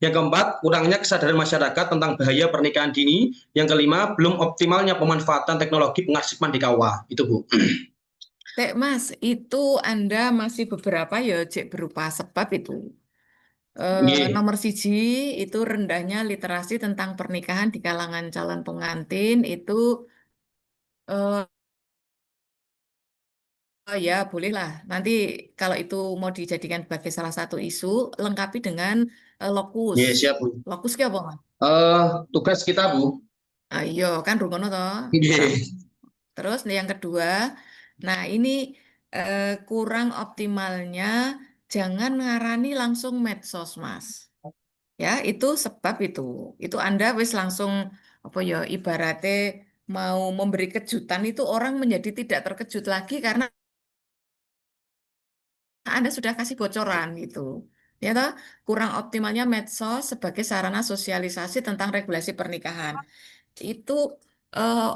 Yang keempat, kurangnya kesadaran masyarakat tentang bahaya pernikahan dini. Yang kelima, belum optimalnya pemanfaatan teknologi pengarsipan di KUA. Itu, Bu. Tek Mas, itu Anda masih beberapa ya cek berupa sebab itu. Nggih. Nomor siji itu rendahnya literasi tentang pernikahan di kalangan calon pengantin itu eh, oh ya bolehlah. Nanti kalau itu mau dijadikan sebagai salah satu isu, lengkapi dengan lokus. Nggih, siap, Bu. Lokus ki apa, Mas? Tugas kita, Bu. Iya kan rungono toh. Ora. Nggih. Terus yang kedua, nah ini kurang optimalnya jangan ngarani langsung medsos, Mas. Ya, itu sebab itu. Itu Anda wis langsung apa ya ibaratnya mau memberi kejutan itu orang menjadi tidak terkejut lagi karena Anda sudah kasih bocoran gitu. Ya toh, kurang optimalnya medsos sebagai sarana sosialisasi tentang regulasi pernikahan. Itu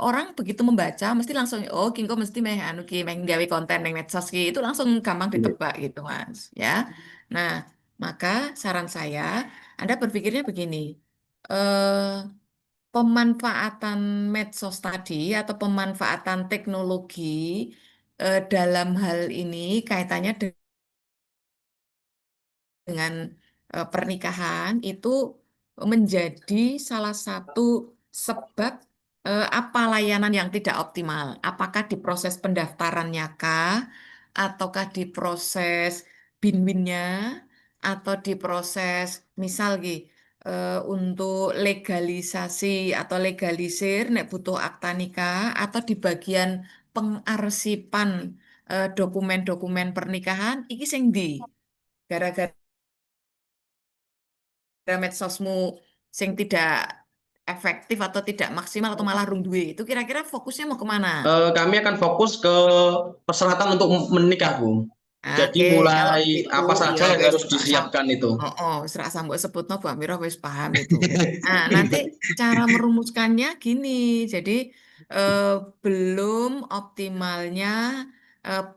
orang begitu membaca mesti langsung oh Kingko mesti meh anu ki meh gawe konten yang medsos ki itu langsung gampang ditebak gitu Mas ya. Nah, maka saran saya Anda berpikirnya begini. eh Pemanfaatan medsos tadi atau pemanfaatan teknologi dalam hal ini kaitannya dengan pernikahan itu menjadi salah satu sebab apa layanan yang tidak optimal. Apakah di proses pendaftarannya kah, ataukah di proses binwinnya, atau di proses misal untuk legalisasi atau legalisir nek butuh akta nikah atau di bagian pengarsipan dokumen-dokumen pernikahan iki sing ndi? Gara-gara medsosmu sing tidak efektif atau tidak maksimal atau malah rung duwe itu kira-kira fokusnya mau kemana? Kami akan fokus ke persyaratan untuk menikah, Bu. Jadi Oke, kalau mulai begitu apa ya saja yang wis harus disiapkan itu. serak sambut sebutno Bu Amira wis paham itu. Nah, nanti cara merumuskannya gini. Jadi eh, belum optimalnya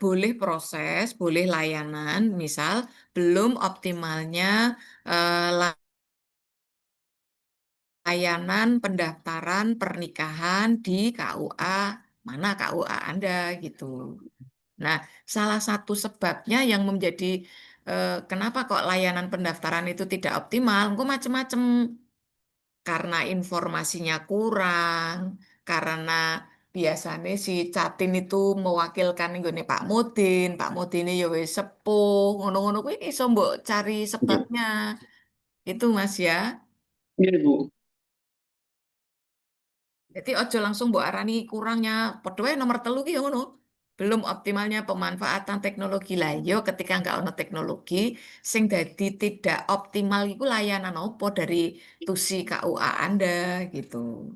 boleh proses, boleh layanan, misal belum optimalnya layanan pendaftaran pernikahan di KUA, mana KUA Anda gitu. Nah, salah satu sebabnya yang menjadi kenapa kok layanan pendaftaran itu tidak optimal, engko macam-macam karena informasinya kurang, karena biasanya si Catin itu mewakilkan nggone Pak Mudin ya wis sepuh, ngono-ngono kuwi iso mbok cari Nggih. sebabnya. Itu Mas ya. Nggih, Bu. Jadi ojo langsung mbok arani kurangnya padha wae nomor telu ki ya ngono. Belum optimalnya pemanfaatan teknologi lah. Yo ketika nggak ono teknologi sing dadi tidak optimal iku layanan opo dari tusi KUA Anda gitu.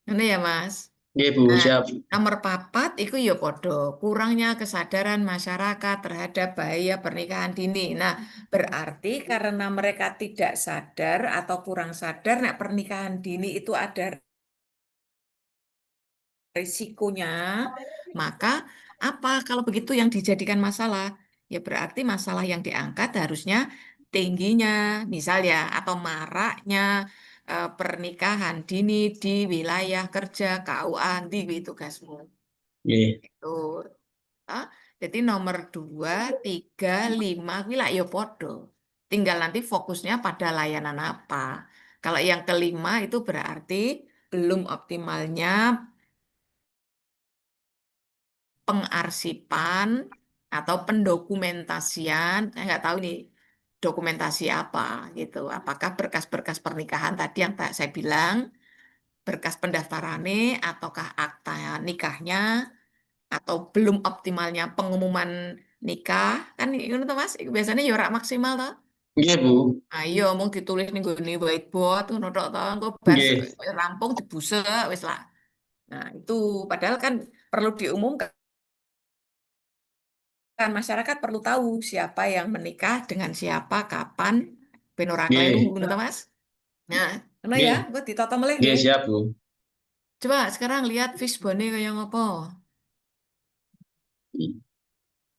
Ini ya Mas. Nggih, Bu, Nah, siap. nomor papat itu ya podo kurangnya kesadaran masyarakat terhadap bahaya pernikahan dini. Nah, berarti karena mereka tidak sadar atau kurang sadar, nah pernikahan dini itu ada risikonya, maka apa kalau begitu yang dijadikan masalah? Ya berarti masalah yang diangkat harusnya tingginya, misal ya, atau maraknya pernikahan dini di wilayah kerja KUA di tugasmu. Nggih. Itu. Ah, jadi nomor 2, 3, 5, wilayah ya podo. Tinggal nanti fokusnya pada layanan apa. Kalau yang kelima itu berarti belum optimalnya pengarsipan atau pendokumentasian, saya nggak tahu nih dokumentasi apa gitu. Apakah berkas-berkas pernikahan tadi yang saya bilang, berkas pendaftarannya, ataukah akta nikahnya, atau belum optimalnya pengumuman nikah, kan itu tuh Mas, biasanya ya ora maksimal toh. Nggih, Bu. Ayo mau ditulis nih gue nih whiteboard, ngono tok toh, engko bar Nggih. rampung dibusek wis lah. Nah, itu padahal kan perlu diumumkan. Kan masyarakat perlu tahu siapa yang menikah dengan siapa, kapan, ben ora kleru, Nggih. ngono ta, Mas? Nah, ngono ya, Nggih. gue ditata meleh Nggih, nggih. siap, Bu. Coba sekarang lihat fishbone kayak ngopo.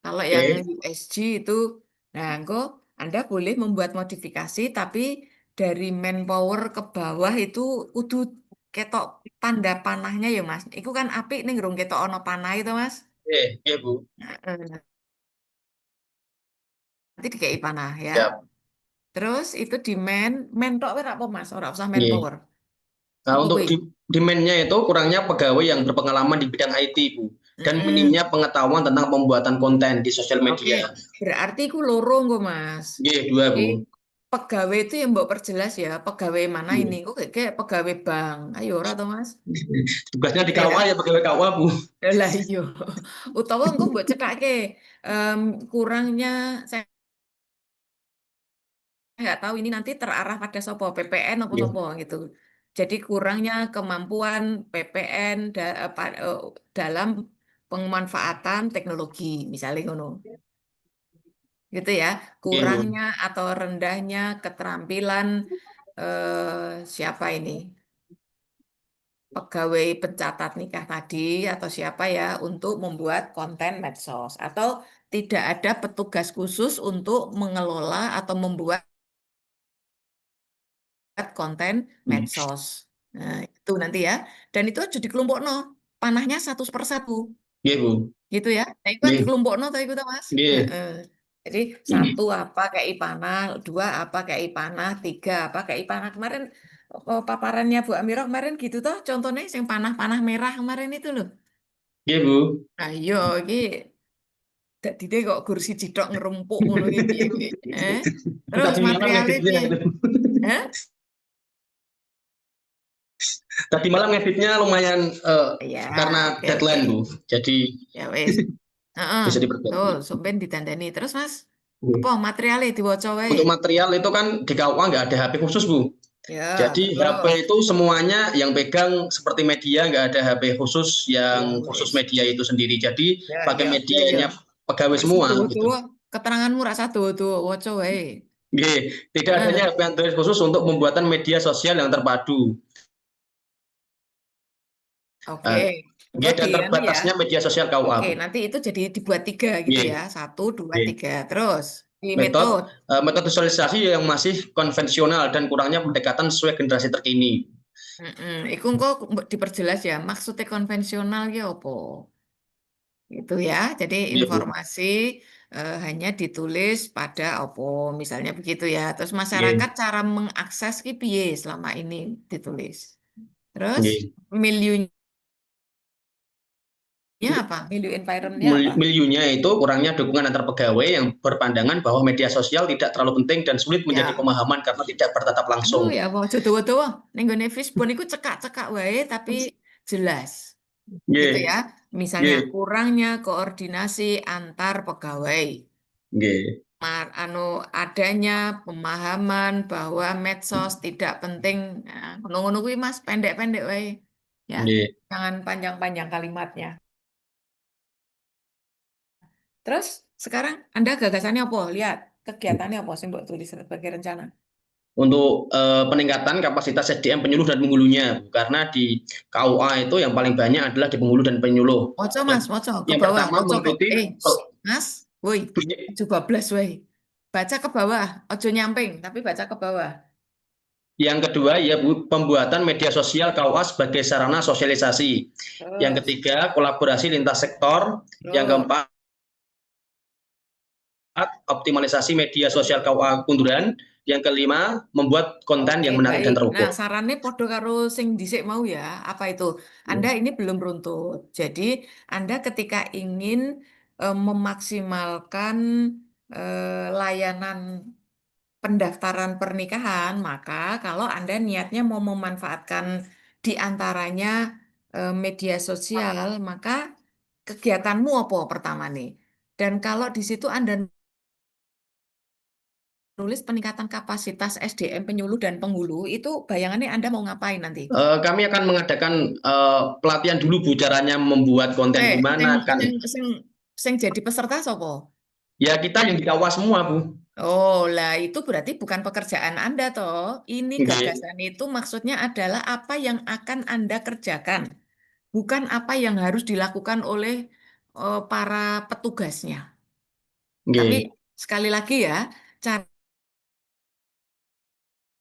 Kalau yang Oke. USG itu, nah engko Anda boleh membuat modifikasi, tapi dari manpower ke bawah itu kudu ketok tanda panahnya ya, Mas. Iku kan apik nih, ngerung ketok ono panah itu, Mas. Nggih, Bu. Heeh, nanti dikei panah ya. Siap. Terus itu di men tok ora apa Mas, ora usah Nggih. manpower. Nah, Apa untuk kuwi? demand-nya itu kurangnya pegawai yang berpengalaman di bidang IT, Bu. Dan Mm-mm. minimnya pengetahuan tentang pembuatan konten di sosial Oke, media. berarti ku loro engko Mas. Nggih, 2, Jadi Bu. pegawai itu yang mbok perjelas ya, pegawai mana Nggih. ini? Kok kayak pegawai bank. Ayo ora toh Mas? Tugasnya di Gitu ya. KUA ya pegawai KUA, Bu. Lah iya. Utawa engko mbok cethake kurangnya saya nggak tahu ini nanti terarah pada sopo PPN apa Nggih. sopo gitu. Jadi kurangnya kemampuan PPN dalam pemanfaatan teknologi, misalnya ngono. Gitu ya. Nggih, Bu. Kurangnya atau rendahnya keterampilan siapa ini? Pegawai pencatat nikah tadi atau siapa ya untuk membuat konten medsos atau tidak ada petugas khusus untuk mengelola atau membuat konten medsos. Nah, itu nanti ya. Dan itu aja dikelompokno. Panahnya satu per satu. Nggih, Bu. Gitu ya. Nah, itu kan Nggih. dikelompokno tadi itu Mas. Nggih. Heeh. Jadi satu apa kayak panah, dua apa kayak panah, tiga apa kayak panah. Kemarin paparannya Bu Amiro kemarin gitu toh. Contohnya yang panah-panah merah kemarin itu loh. Nggih, Bu. Nah, iya iki dadi kok kursi cidok ngerumpuk ngono iki piye iki. Terus Tadi malam materialnya ngeditnya piye? itu. Hah? Tadi malam ngeditnya lumayan Ya, karena oke oke. deadline, Bu. Jadi Ya wis. Heeh, bisa betul. diperbaiki. Sampeyan ditandani. Terus Mas, Nggih. apa materialnya diwaca wae? Untuk material itu kan di KUA nggak ada HP khusus, Bu. Ya, Jadi HP terus. itu semuanya yang pegang seperti media, nggak ada HP khusus Ya yang khusus wis. media itu sendiri. Jadi Ya pakai ya ya ya. medianya pegawai Rasa semua gitu. tuwa-tuwa, keteranganmu rasa tuwa-tuwa waca wae. Nggih, tidak adanya Heeh. HP Android khusus untuk pembuatan media sosial yang terpadu. Oke. Engko Nggih, dan di anu ya. terbatasnya media sosial KUA, Oke, Bu. nanti itu jadi dibuat 3 gitu Nggih, ya. 1, 2, nggih. 3. Terus, di Metode metode. metode sosialisasi yang masih konvensional dan kurangnya pendekatan sesuai generasi terkini. Iku engko diperjelas ya. Maksudnya konvensional ya apa? Gitu ya. Jadi Nggih, Bu. informasi hanya ditulis pada apa, misalnya begitu ya. Terus Nggih, masyarakat cara mengakses ki piye selama ini ditulis. Terus nggih. milieunya apa? Milieu environment-nya apa? Miliunya itu kurangnya dukungan antar pegawai yang berpandangan bahwa media sosial tidak terlalu penting dan sulit menjadi Ya, pemahaman karena tidak bertatap aduh langsung. ya apa jodoh-jodoh ning gone Fishbone iku cekak-cekak wae tapi jelas. Gitu Nggih, ya. Misalnya nggih, kurangnya koordinasi antar pegawai. nggih, Anu adanya pemahaman bahwa medsos tidak penting. Nah, ngono-ngono kuwi Mas, pendek-pendek wae. Ya. nggih. Jangan panjang-panjang kalimatnya. Terus sekarang Anda gagasannya apa? Lihat kegiatannya apa sih mbok tulis sebagai rencana. Untuk peningkatan kapasitas SDM penyuluh dan penghulunya, karena di KUA itu yang paling banyak adalah di penghulu dan penyuluh. Moco Mas, moco ke Yang bawah, pertama moco ke mengikuti Mas, woi, coba bablas woi. Baca ke bawah, ojo nyamping, tapi baca ke bawah. yang kedua ya Bu, pembuatan media sosial KUA sebagai sarana sosialisasi. Yang Terus, ketiga, kolaborasi lintas sektor. Yang terus. keempat, optimalisasi media sosial KUA Kunduran. Yang kelima, membuat konten Oke, yang menarik dan baik. Nah, terukur. sarannya podo karo sing dhisik mau ya. Apa itu? Anda ini belum runtut. Jadi, Anda ketika ingin memaksimalkan layanan pendaftaran pernikahan, maka kalau Anda niatnya mau memanfaatkan di antaranya media sosial, maka kegiatanmu apa pertama nih? Dan kalau di situ Anda nulis peningkatan kapasitas SDM penyuluh dan penghulu, itu bayangannya Anda mau ngapain nanti? Kami akan mengadakan pelatihan dulu Bu, caranya membuat konten gimana kan. Sing jadi peserta sopo? Ya kita yang di KUA semua Bu. Oh, lah itu berarti bukan pekerjaan Anda toh. Ini Nggih, gagasan itu maksudnya adalah apa yang akan Anda kerjakan, bukan apa yang harus dilakukan oleh para petugasnya. Tapi nggih, sekali lagi ya, cara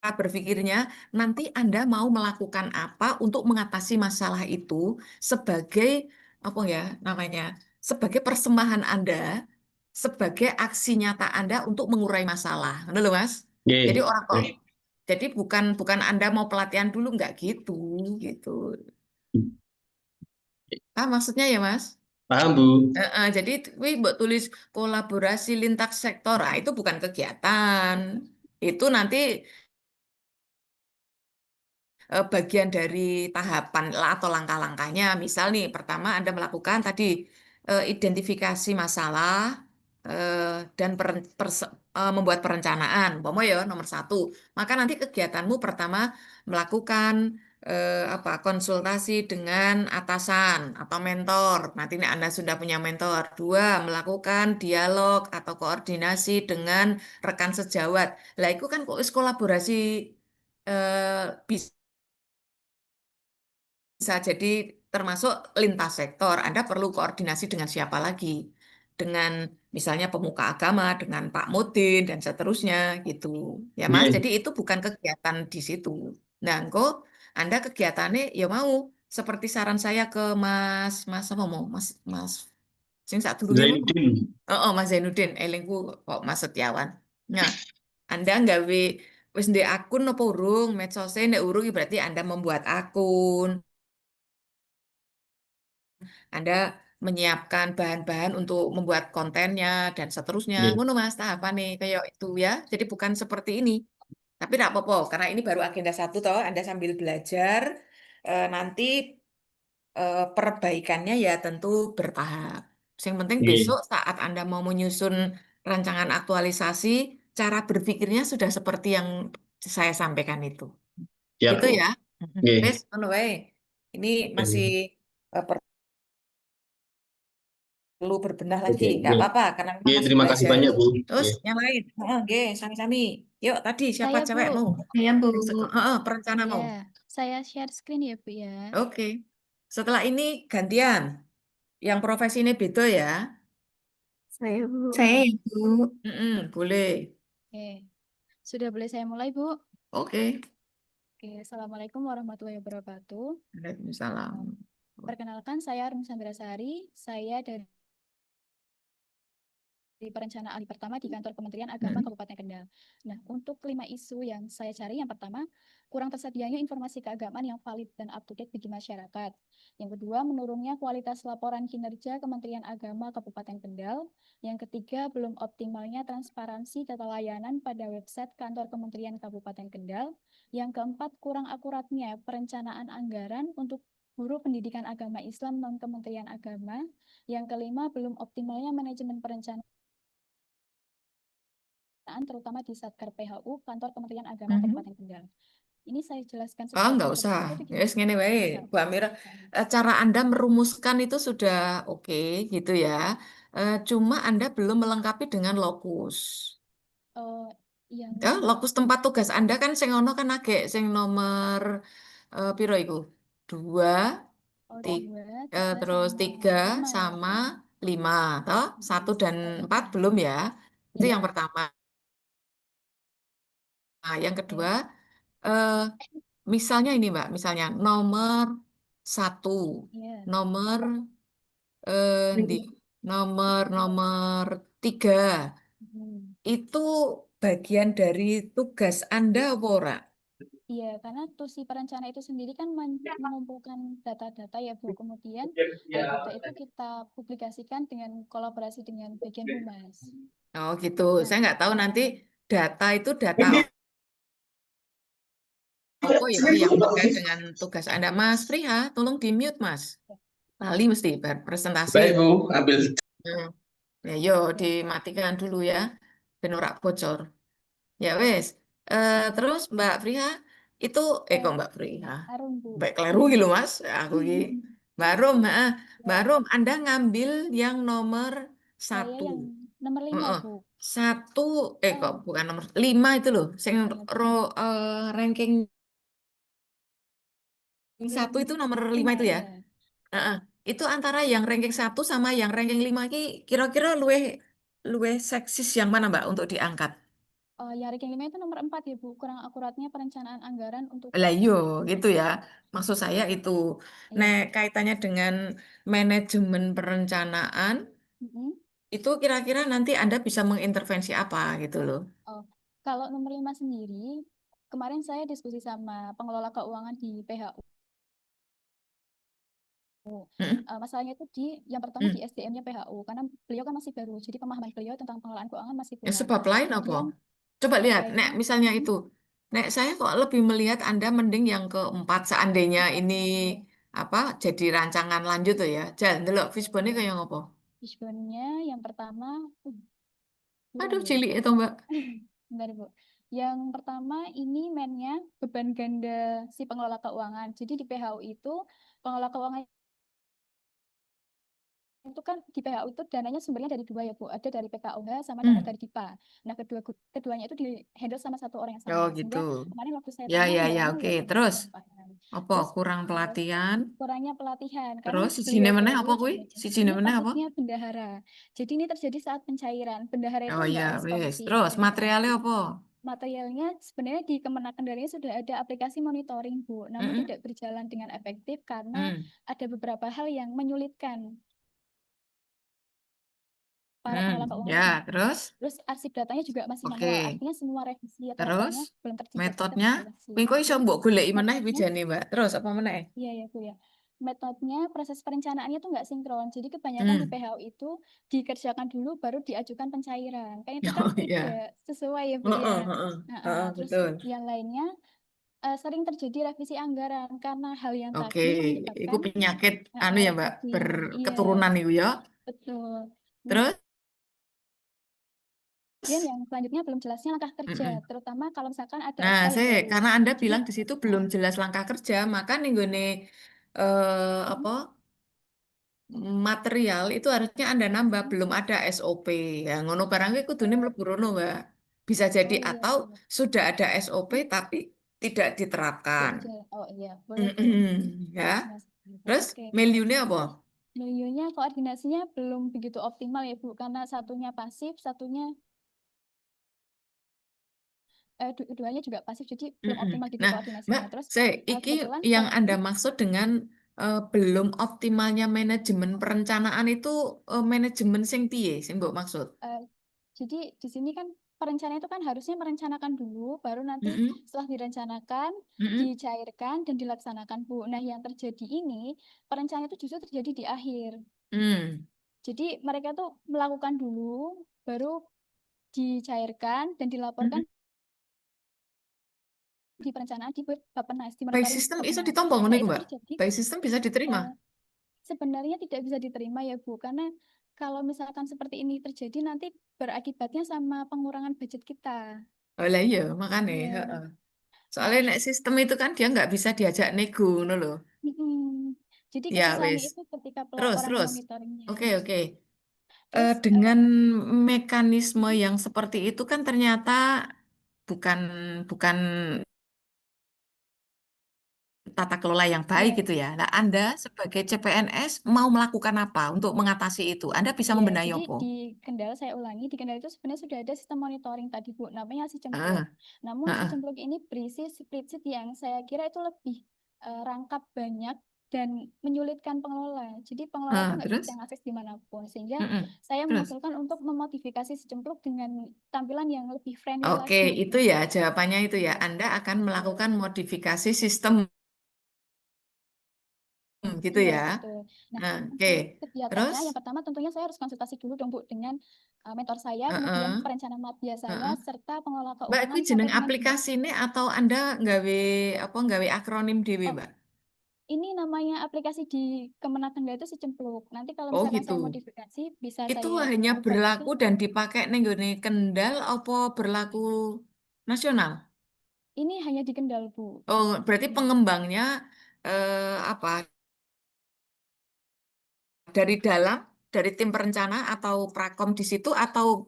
berpikirnya nanti Anda mau melakukan apa untuk mengatasi masalah itu sebagai apa ya namanya? sebagai persembahan Anda, sebagai aksi nyata Anda untuk mengurai masalah. Benar loh, Mas? Jadi Nggih. orang kok, jadi bukan Anda mau pelatihan dulu nggak gitu, gitu. Maksudnya ya, Mas? Paham, Bu. Jadi wih mbok tulis kolaborasi lintas sektor, itu bukan kegiatan. Itu nanti bagian dari tahapan atau langkah-langkahnya. Misal nih, pertama Anda melakukan tadi identifikasi masalah dan membuat perencanaan. Umpama ya nomor satu. Maka nanti kegiatanmu pertama melakukan konsultasi dengan atasan atau mentor. Nanti nih Anda sudah punya mentor. Dua, melakukan dialog atau koordinasi dengan rekan sejawat. Lah itu kan kok kolaborasi bisa jadi termasuk lintas sektor. Anda perlu koordinasi dengan siapa lagi? Dengan misalnya pemuka agama, dengan Pak Mudin, dan seterusnya gitu. Ya Mas, jadi Nggih. itu bukan kegiatan di situ. Nah, engkau Anda kegiatannya ya mau seperti saran saya ke Mas apa mau? Mas sing sak durunge mau. Zainuddin. Mas Zainuddin, elingku kok Mas Setiawan. Nah, Anda nggawe wis ndek akun apa urung? Medsosnya ndek urung berarti Anda membuat akun. Anda menyiapkan bahan-bahan untuk membuat kontennya dan seterusnya. Nggih. Ngono Mas, tahapan nih kayak itu ya. Jadi bukan seperti ini. Tapi tidak apa-apa, karena ini baru agenda satu toh. Anda sambil belajar, nanti perbaikannya ya tentu bertahap. Yang penting Nggih. besok saat Anda mau menyusun rancangan aktualisasi, cara berpikirnya sudah seperti yang saya sampaikan itu. Siap, Gitu Bu. ya. Nggih. Wes, ngono wae. Ini masih perlu berbenah lagi, Oke. nggak Nggih. apa-apa karena memang Nggih, masih terima kasih belajar. banyak, Bu. Terus Nggih. yang lain, oke, sami-sami. Yuk tadi siapa Saya, Bu. cewekmu? Saya Bu. Perencana Ya, mau. saya share screen ya, Bu ya. Oke. Setelah ini gantian. Yang profesi ini beda ya. Saya Bu. Saya ya Bu. Boleh. Oke. Sudah boleh saya mulai, Bu? Oke. Oke, Assalamualaikum warahmatullahi wabarakatuh. Waalaikumsalam. Perkenalkan, saya Rum Sandrasari. Saya dari perencana ahli pertama di kantor Kementerian Agama Kabupaten Kendal. Nah, untuk 5 isu yang saya cari, yang pertama, kurang tersedianya informasi keagamaan yang valid dan up-to-date bagi masyarakat. Yang kedua, menurunnya kualitas laporan kinerja Kementerian Agama Kabupaten Kendal. Yang ketiga, belum optimalnya transparansi data layanan pada website kantor Kementerian Kabupaten Kendal. Yang keempat, kurang akuratnya perencanaan anggaran untuk guru pendidikan agama Islam non-Kementerian Agama. Yang kelima, belum optimalnya manajemen perencanaan terutama di Satker PHU Kantor Kementerian Agama Kabupaten Kendal. Ini saya jelaskan secara Nggak singkat usah. saja, Bu, Yes, ngene wae, Secara Bu Amira. singkat. Cara Anda merumuskan itu sudah oke gitu ya. Cuma Anda belum melengkapi dengan lokus. Yang Lokus tempat tugas Anda kan sing ono kan agek sing nomor piro iku? 2, oh, 3, 2, 3 terus sama 3 5 ya. sama 5, toh? 1 dan 4 belum ya. Itu Ya. yang pertama. Nah, yang kedua, Oke. eh, misalnya ini Mbak, misalnya nomor 1, Iya. nomor di nomor 3 itu bagian dari tugas Anda apa ora? Iya, karena tusi perencana itu sendiri kan mengumpulkan data-data ya, Bu. Kemudian data itu kita publikasikan dengan kolaborasi dengan bagian humas. Oh gitu, Nah, saya nggak tahu nanti data itu data apa ya yang terkait dengan tugas Anda. Mas Priha, tolong di mute Mas. Lali mesti presentasi. Baik, Bu. Ambil. Ya, yo dimatikan dulu ya, ben ora bocor. Ya wes. Terus Mbak Priha itu kok Mbak Priha? Arum, Bu. Mbak Kleru gitu Mas. Aku ki Mbak Rum, Mbak Rum, Anda ngambil yang nomor Saya 1. yang nomor 5, Bu. 1, kok bukan nomor 5 itu loh, sing ranking 1 itu nomor 5 itu ya. Iya. Itu antara yang ranking 1 sama yang ranking 5 ki kira-kira luwih seksis yang mana Mbak untuk diangkat? Yang ranking 5 itu nomor 4 ya Bu, kurang akuratnya perencanaan anggaran untuk Lah yo, gitu ya. Maksud saya itu. iya. Nah, kaitannya dengan manajemen perencanaan, Mm-mm. itu kira-kira nanti Anda bisa mengintervensi apa gitu loh. Oh, kalau nomor 5 sendiri, kemarin saya diskusi sama pengelola keuangan di PHU. Mm-mm. Masalahnya itu yang pertama di Mm. SDM-nya PHU, karena beliau kan masih baru, jadi pemahaman beliau tentang pengelolaan keuangan masih Ya, kurang. sebab lain apa? Kemudian Coba sebab lihat, lainnya, Nek, misalnya mm, itu. Nek, saya kok lebih melihat Anda mending yang keempat seandainya ini iya, apa jadi rancangan lanjut tuh ya. Jangan delok fishbone iya. kayak ngopo. Fishbone-nya yang pertama, Aduh, kurang ya. cilik itu, Mbak. Bentar, Bu. Yang pertama ini mainnya beban ganda si pengelola keuangan. Jadi di PHU itu pengelola keuangan itu kan di PHU itu dananya sumbernya dari dua ya Bu. Ada dari PKUH sama dana Hmm. dari DIPA. Nah keduanya itu di handle sama satu orang yang Oh, sama. gitu. Sehingga kemarin waktu saya Ya, tanya ya, ya, kendalanya oke. ya cuma Terus itu paham. apa? Terus Kurang pelatihan. kurangnya pelatihan karena Terus sijine beliau meneh baru apa kuwi? jadi Sijine ini meneh apa? kasusnya bendahara. Jadi ini terjadi saat pencairan. Bendahara itu Oh nggak ya, harus wis. komisi Terus materialnya administrasi. apa? Materialnya sebenarnya di Kemenak Kendarinya sudah ada aplikasi monitoring, Bu. Namun Mm-mm. tidak berjalan dengan efektif karena Hmm. ada beberapa hal yang menyulitkan para Hmm. pengelola keuangan Ya, itu. terus? Terus arsip datanya juga masih Oke. manual, artinya semua revisi atau Terus laporannya belum terjejak metodenya? terintegrasi. Kuwi kok iso Jadi mbok goleki meneh metodenya, wijane, Mbak. Terus apa meneh? iya ya Bu ya, metodenya proses perencanaannya tuh nggak sinkron. Jadi kebanyakan di Hmm. PHU itu dikerjakan dulu baru diajukan pencairan. Kan itu kan Oh iya. tidak sesuai ya Bu ya. Heeh, heeh. Nah, Heeh, terus betul. yang lainnya sering terjadi revisi anggaran karena hal yang Oke, tadi itu menyebabkan penyakit anu ya, Mbak, revisi. Iya, berketurunan itu ya. betul. Nah, Terus? kemudian yang selanjutnya belum jelasnya langkah kerja, Mm-mm. terutama kalau misalkan ada Nah, SK yang baru. karena Anda Jadi, bilang di situ belum jelas langkah kerja, maka nih gue apa material itu harusnya Anda nambah, belum ada SOP. Ya, ngono barang kuwi kudune oh, mlebu rono, Mbak. Bisa jadi oh iya, atau iya. sudah ada SOP tapi tidak diterapkan. Jadi, oh iya, boleh Bu. Mm-mm. Ya. Koordinasi gitu. Terus Oke. miliunnya apa? Terus miliunya koordinasinya belum begitu optimal ya Bu, karena satunya pasif, satunya duanya juga pasif, jadi belum Mm-mm. optimal gitu Nah, Mbak, koordinasinya. Terus iki kebetulan yang saya, Anda maksud dengan belum optimalnya manajemen perencanaan itu manajemen sing piye sing mbok maksud? eh, jadi di sini kan perencanaan itu kan harusnya merencanakan dulu, baru nanti Mm-mm. setelah direncanakan, Mm-mm. dicairkan dan dilaksanakan Bu. Nah yang terjadi ini, perencanaan itu justru terjadi di akhir. Mm. Jadi mereka tuh melakukan dulu, baru dicairkan dan dilaporkan Mm-mm. di perencanaan di Bappenas, di By monitoring system itu Bappenas. ditompo ngono Nah iku, itu Mbak. terjadi By system bisa diterima. eh, sebenarnya tidak bisa diterima ya Bu, karena kalau misalkan seperti ini terjadi nanti berakibatnya sama pengurangan budget kita. Oh lah iya, makanya. Iya. Heeh. Nah, Soalnya nek sistem itu kan dia nggak bisa diajak nego ngono loh. jadi Ya kesusahannya wis. itu ketika Terus pelaporan terus. monitoringnya. Oke oke. Terus Dengan mekanisme yang seperti itu kan ternyata bukan bukan tata kelola yang baik ya, gitu ya. Nah, Anda sebagai CPNS mau melakukan apa untuk mengatasi itu? Anda bisa iya, membenahi jadi apa? di Kendal saya ulangi, di Kendal itu sebenarnya sudah ada sistem monitoring tadi Bu, namanya si Cempluk. Heeh, Namun si heeh, Cempluk ini berisi spreadsheet yang saya kira itu lebih rangkap banyak dan menyulitkan pengelola. Jadi pengelola itu nggak bisa terus? mengakses dimanapun. Sehingga Heeh, saya terus? mengusulkan untuk memodifikasi si Cempluk dengan tampilan yang lebih friendly Oke, lagi. itu ya jawabannya itu ya. Iya, Anda akan iya. melakukan modifikasi sistem gitu Iya, ya. betul. Nah, Nah, oke. untuk kegiatannya Terus? yang pertama tentunya saya harus konsultasi dulu dong Bu dengan mentor saya, kemudian Heeh, perencana madya saya, heeh. serta pengelola Mbak, keuangan kuwi sampai jeneng dengan Mbak. aplikasi ini atau Anda nggawe akronim dewe, Oh, Mbak? ini namanya aplikasi di Kemenak Kendal itu si Cempluk. Nanti kalau Oh misalkan gitu. saya modifikasi, bisa Itu saya hanya ubah lagi. berlaku dan dipakai ning nggone Kendal apa berlaku nasional? Ini hanya di Kendal, Bu. Oh, berarti Hmm. pengembangnya apa? Dari dalam, dari tim perencana atau prakom di situ atau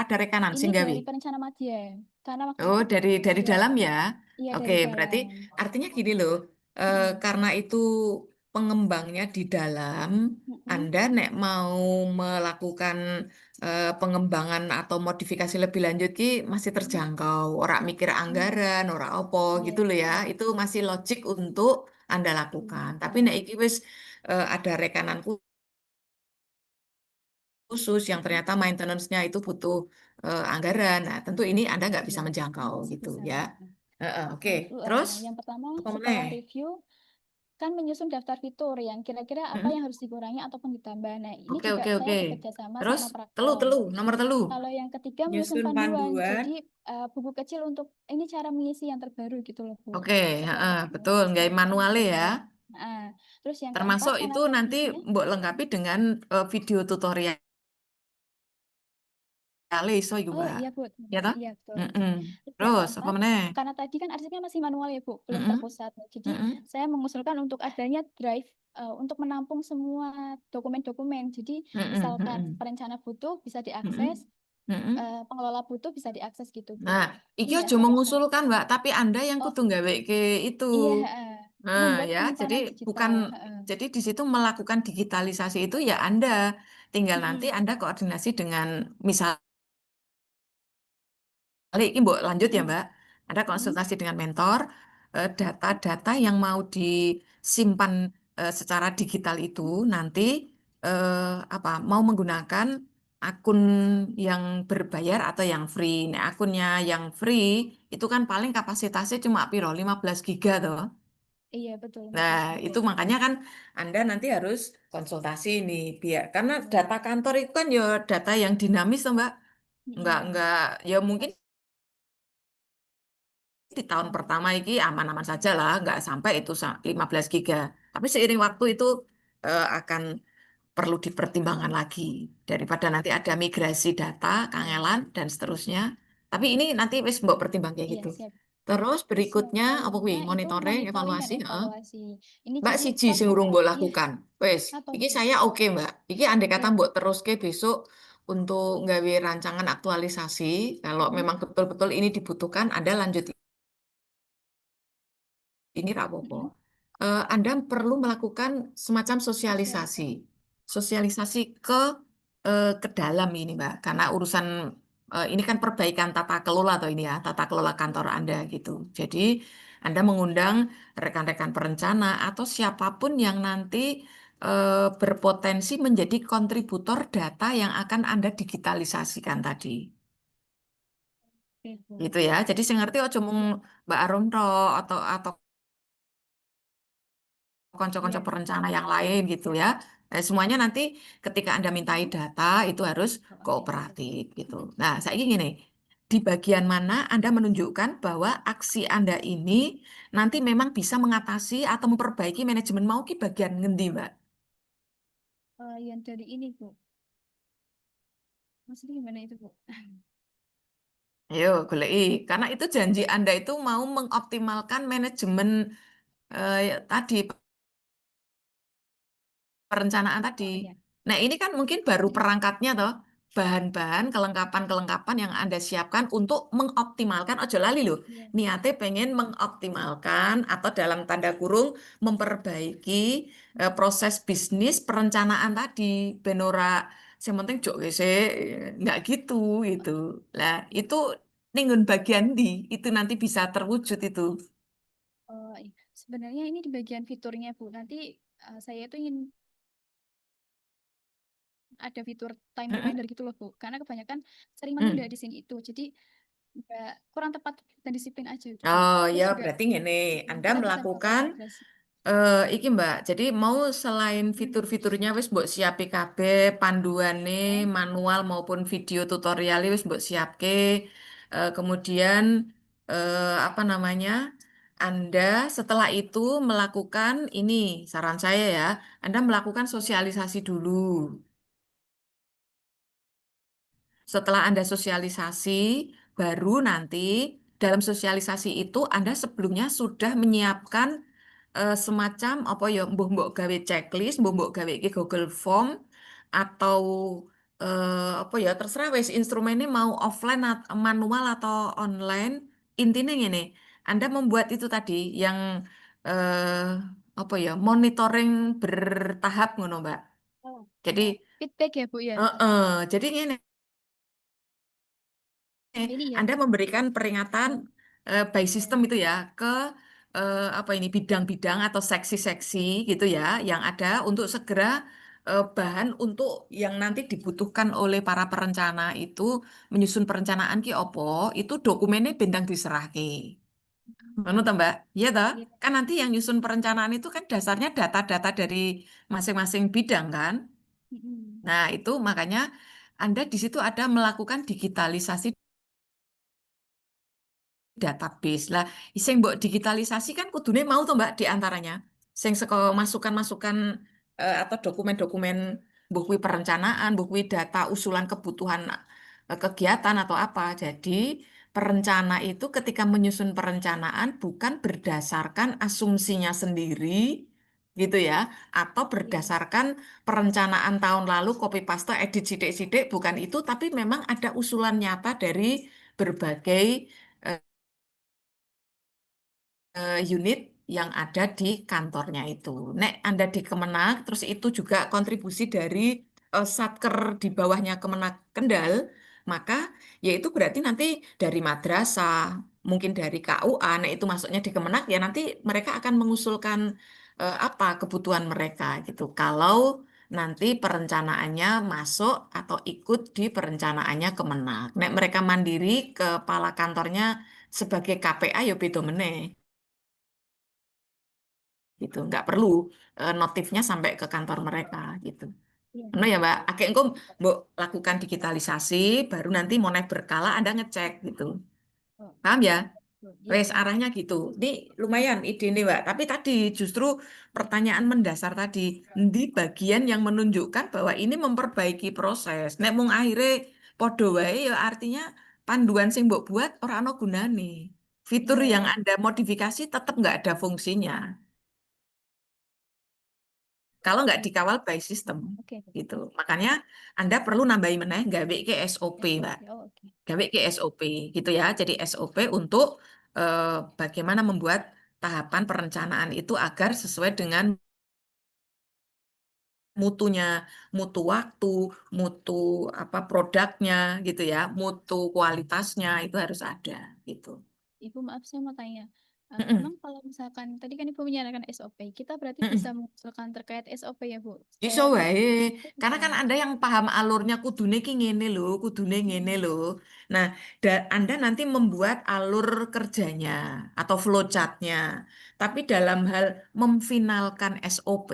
ada rekanan Ini sing gawe? dari perencana madya. Karena waktu Oh, itu, dari iya, dalam ya. iya Oke, dari berarti dalam. artinya gini loh. Mm-mm. Karena itu pengembangnya di dalam, Mm-mm. Anda nek mau melakukan pengembangan atau modifikasi lebih lanjut ki masih terjangkau. Ora mikir anggaran, ora apa Iya, gitu loh ya. Itu masih logik untuk Anda lakukan. Tapi nek iki wis ada rekanan khusus yang ternyata maintenance-nya itu butuh anggaran. Nah, tentu ini Anda nggak bisa iya, menjangkau masih gitu bisa. ya. Oke, Nah, itu terus yang pertama apa setelah meneh? review kan menyusun daftar fitur yang kira-kira apa Mm-mm. yang harus dikurangi ataupun ditambah. Nah, ini Oke, juga oke, saya oke. bekerja sama Terus sama telu, Prakom. nomor telu. Kalau yang ketiga menyusun Nyusun panduan. panduan. Jadi buku kecil untuk ini cara mengisi yang terbaru gitu loh, Bu. Oke, Setelah betul. Nggak setelah manualnya ya. Nah, terus yang keempat Termasuk karena itu nanti teknisnya, mbok lengkapi dengan video tutorial iso iku, oh Mbak. iya, Bu. Ya toh? Iya, betul. Mm-mm. Terus yang Terus apa keempat, meneh? karena tadi kan arsipnya masih manual ya, Bu, belum Mm-mm. terpusat. Jadi Mm-mm. saya mengusulkan untuk adanya drive untuk menampung semua dokumen-dokumen. Jadi Mm-mm. misalkan Mm-mm. perencana butuh bisa Mm-mm. diakses, Mm-mm. pengelola butuh bisa diakses gitu, Bu. Nah, Jadi iki nggak aja sampai mengusulkan, Mbak, tapi Anda yang oh kudu gawe ke itu. iya, Nah, membuat ya, jadi penyimpanan bukan digital. jadi di situ melakukan digitalisasi itu ya Anda. Tinggal nanti Mm-mm. Anda koordinasi dengan misalnya ini Mbok lanjut ya Mm-mm. Mbak. Ada Mm-mm. konsultasi dengan mentor, data-data yang mau disimpan secara digital itu nanti apa mau menggunakan akun yang berbayar atau yang free. Nah, akunnya yang free itu kan paling kapasitasnya cuma piro 15 giga toh. Iya, betul, Nah, 15 giga. itu makanya kan Anda nanti harus konsultasi nih biar karena Iya. data kantor itu kan ya data yang dinamis toh Mbak. Mm-mm. Enggak ya mungkin Pas. di tahun pertama ini aman-aman saja lah, nggak sampai itu 15 giga. Tapi seiring waktu itu akan perlu dipertimbangkan lagi daripada nanti ada migrasi data, Iya. kangelan dan seterusnya. Tapi ini nanti wis mbok pertimbang kayak Iya, gitu. siap. Terus Terus yang berikutnya apa kuwi? selanjutnya itu Monitoring, monitoring dan evaluasi, heeh. evaluasi. Ini Mbak jadi siji toh, sing urung mbok iya, lakukan. Wes, apa iki Bu? saya oke, Mbak. Iki andai kata Iya. mbok teruske besok untuk nggawe rancangan aktualisasi, kalau Mm-mm. memang betul-betul ini dibutuhkan, Anda lanjut ini rapopo. Mm-mm. Anda perlu melakukan semacam Sosialisasi. sosialisasi, sosialisasi ke dalam ini, Mbak, karena urusan ini kan perbaikan tata kelola atau ini ya, tata kelola kantor Iya. Anda gitu. Jadi Anda mengundang rekan-rekan perencana atau siapapun yang nanti berpotensi menjadi kontributor data yang akan Anda digitalisasikan tadi. Oke, Bu. Gitu ya. Jadi saya ngerti ojo mung Iya. Mbak Arum tok atau konco-konco Iya. perencana yang lain gitu ya. Semuanya nanti ketika Anda mintai Mm-mm. data itu harus kooperatif gitu. Nah, saya ingin gini, di bagian mana Anda menunjukkan bahwa aksi Anda ini nanti memang bisa mengatasi atau memperbaiki manajemen mau ki bagian ngendi, Mbak? Yang dari ini, Bu. Maksudnya gimana itu, Bu? Ayo, goleki. Karena itu janji Anda itu mau mengoptimalkan manajemen tadi perencanaan tadi. Oh iya. Nah, ini kan mungkin baru Jadi, perangkatnya toh, bahan-bahan, kelengkapan-kelengkapan yang Anda siapkan untuk mengoptimalkan, ojo lali loh, iya. niatnya pengen mengoptimalkan atau dalam tanda kurung memperbaiki proses bisnis perencanaan tadi, benora, yang penting jok wese, nggak gitu, gitu. Lah, itu ningsun bagian di, itu nanti bisa terwujud itu. Iya. Sebenarnya ini di bagian fiturnya, Bu. Nanti saya itu ingin ada fitur time Mm-mm. reminder gitu loh, Bu. Karena kebanyakan sering menunda Mm. di sini itu. Jadi nggak kurang tepat dan disiplin aja gitu. Oh Terus ya, juga berarti ini Anda kita bisa melakukan melakukan migrasi. iki Mbak, jadi mau selain Hmm. fitur-fiturnya wis mbok siapi kabeh, panduane Ya. manual maupun video tutorial wis mbok siapke. Kemudian apa namanya? Anda setelah itu melakukan ini, saran saya ya, Anda melakukan sosialisasi dulu. Setelah Anda sosialisasi, baru nanti dalam sosialisasi itu Anda sebelumnya sudah menyiapkan semacam apa ya, mbuh mbok gawe checklist, mbuh mbok gawe ke Google Form atau apa ya terserah wes instrumennya mau offline manual atau online. Intinya gini, Anda membuat itu tadi yang eh, apa ya monitoring bertahap ngono, Mbak. Oh, Jadi feedback ya, Bu ya. jadi gini. Ini ya. Anda memberikan peringatan by system itu ya ke apa ini bidang-bidang atau seksi-seksi gitu ya yang ada untuk segera bahan untuk yang nanti dibutuhkan oleh para perencana itu menyusun perencanaan ki opo itu dokumennya bintang diserahke. Ngono toh, Mbak? Iya toh? Iya. Kan nanti yang nyusun perencanaan itu kan dasarnya data-data dari masing-masing bidang kan? Mm-mm. Nah, itu makanya Anda di situ ada melakukan digitalisasi database. Lah, sing mbok digitalisasi kan kudune mau tuh Mbak di antaranya. Sing saka masukan-masukan atau dokumen-dokumen mbok kuwi perencanaan, mbok kuwi data usulan kebutuhan kegiatan atau apa. Jadi, perencana itu ketika menyusun perencanaan bukan berdasarkan asumsinya sendiri gitu ya, atau Iya. berdasarkan perencanaan tahun lalu copy paste edit sidik-sidik bukan itu, tapi memang ada usulan nyata dari berbagai unit yang ada di kantornya itu. Nek Anda di Kemenak, terus itu juga kontribusi dari Satker di bawahnya Kemenak Kendal, maka yaitu berarti nanti dari madrasah, mungkin dari KUA, nah itu masuknya di Kemenak, ya nanti mereka akan mengusulkan apa kebutuhan mereka gitu. Kalau nanti perencanaannya masuk atau ikut di perencanaannya Kemenak. Nek mereka mandiri, kepala kantornya sebagai KPA ya beda meneh gitu, nggak perlu notifnya sampai ke kantor mereka gitu. Iya. Nah ya Mbak, akhirnya engko Mbok lakukan digitalisasi, baru nanti mau naik berkala Anda ngecek gitu. Oh, Paham ya? iya, Wes paham. arahnya gitu. Ini lumayan ide nih Mbak. Tapi tadi justru pertanyaan mendasar tadi, di bagian yang menunjukkan bahwa ini memperbaiki proses. Nek mung akhirnya podo wae ya artinya panduan sing mbok buat ora ana gunane. Fitur Iya. yang Anda modifikasi tetap nggak ada fungsinya. Kalau nggak dikawal by system Oke. gitu. Makanya Anda perlu nambahin meneh gawe ke SOP, Mbak. Oh, oke. Gawe ke SOP gitu ya. Jadi SOP untuk bagaimana membuat tahapan perencanaan itu agar sesuai dengan mutunya, mutu waktu, mutu apa produknya gitu ya, mutu kualitasnya itu harus ada gitu. Ibu, maaf saya mau tanya. Mm-mm. Emang kalau misalkan tadi kan Ibu menyarankan SOP, kita berarti Mm-mm. bisa mengusulkan terkait SOP ya, Bu? Iso Supaya wae, karena bisa. kan Anda yang paham alurnya kudune ki ngene lho, kudune ngene lho. Nah, Anda nanti membuat alur kerjanya atau flowchartnya. Tapi dalam hal memfinalkan SOP,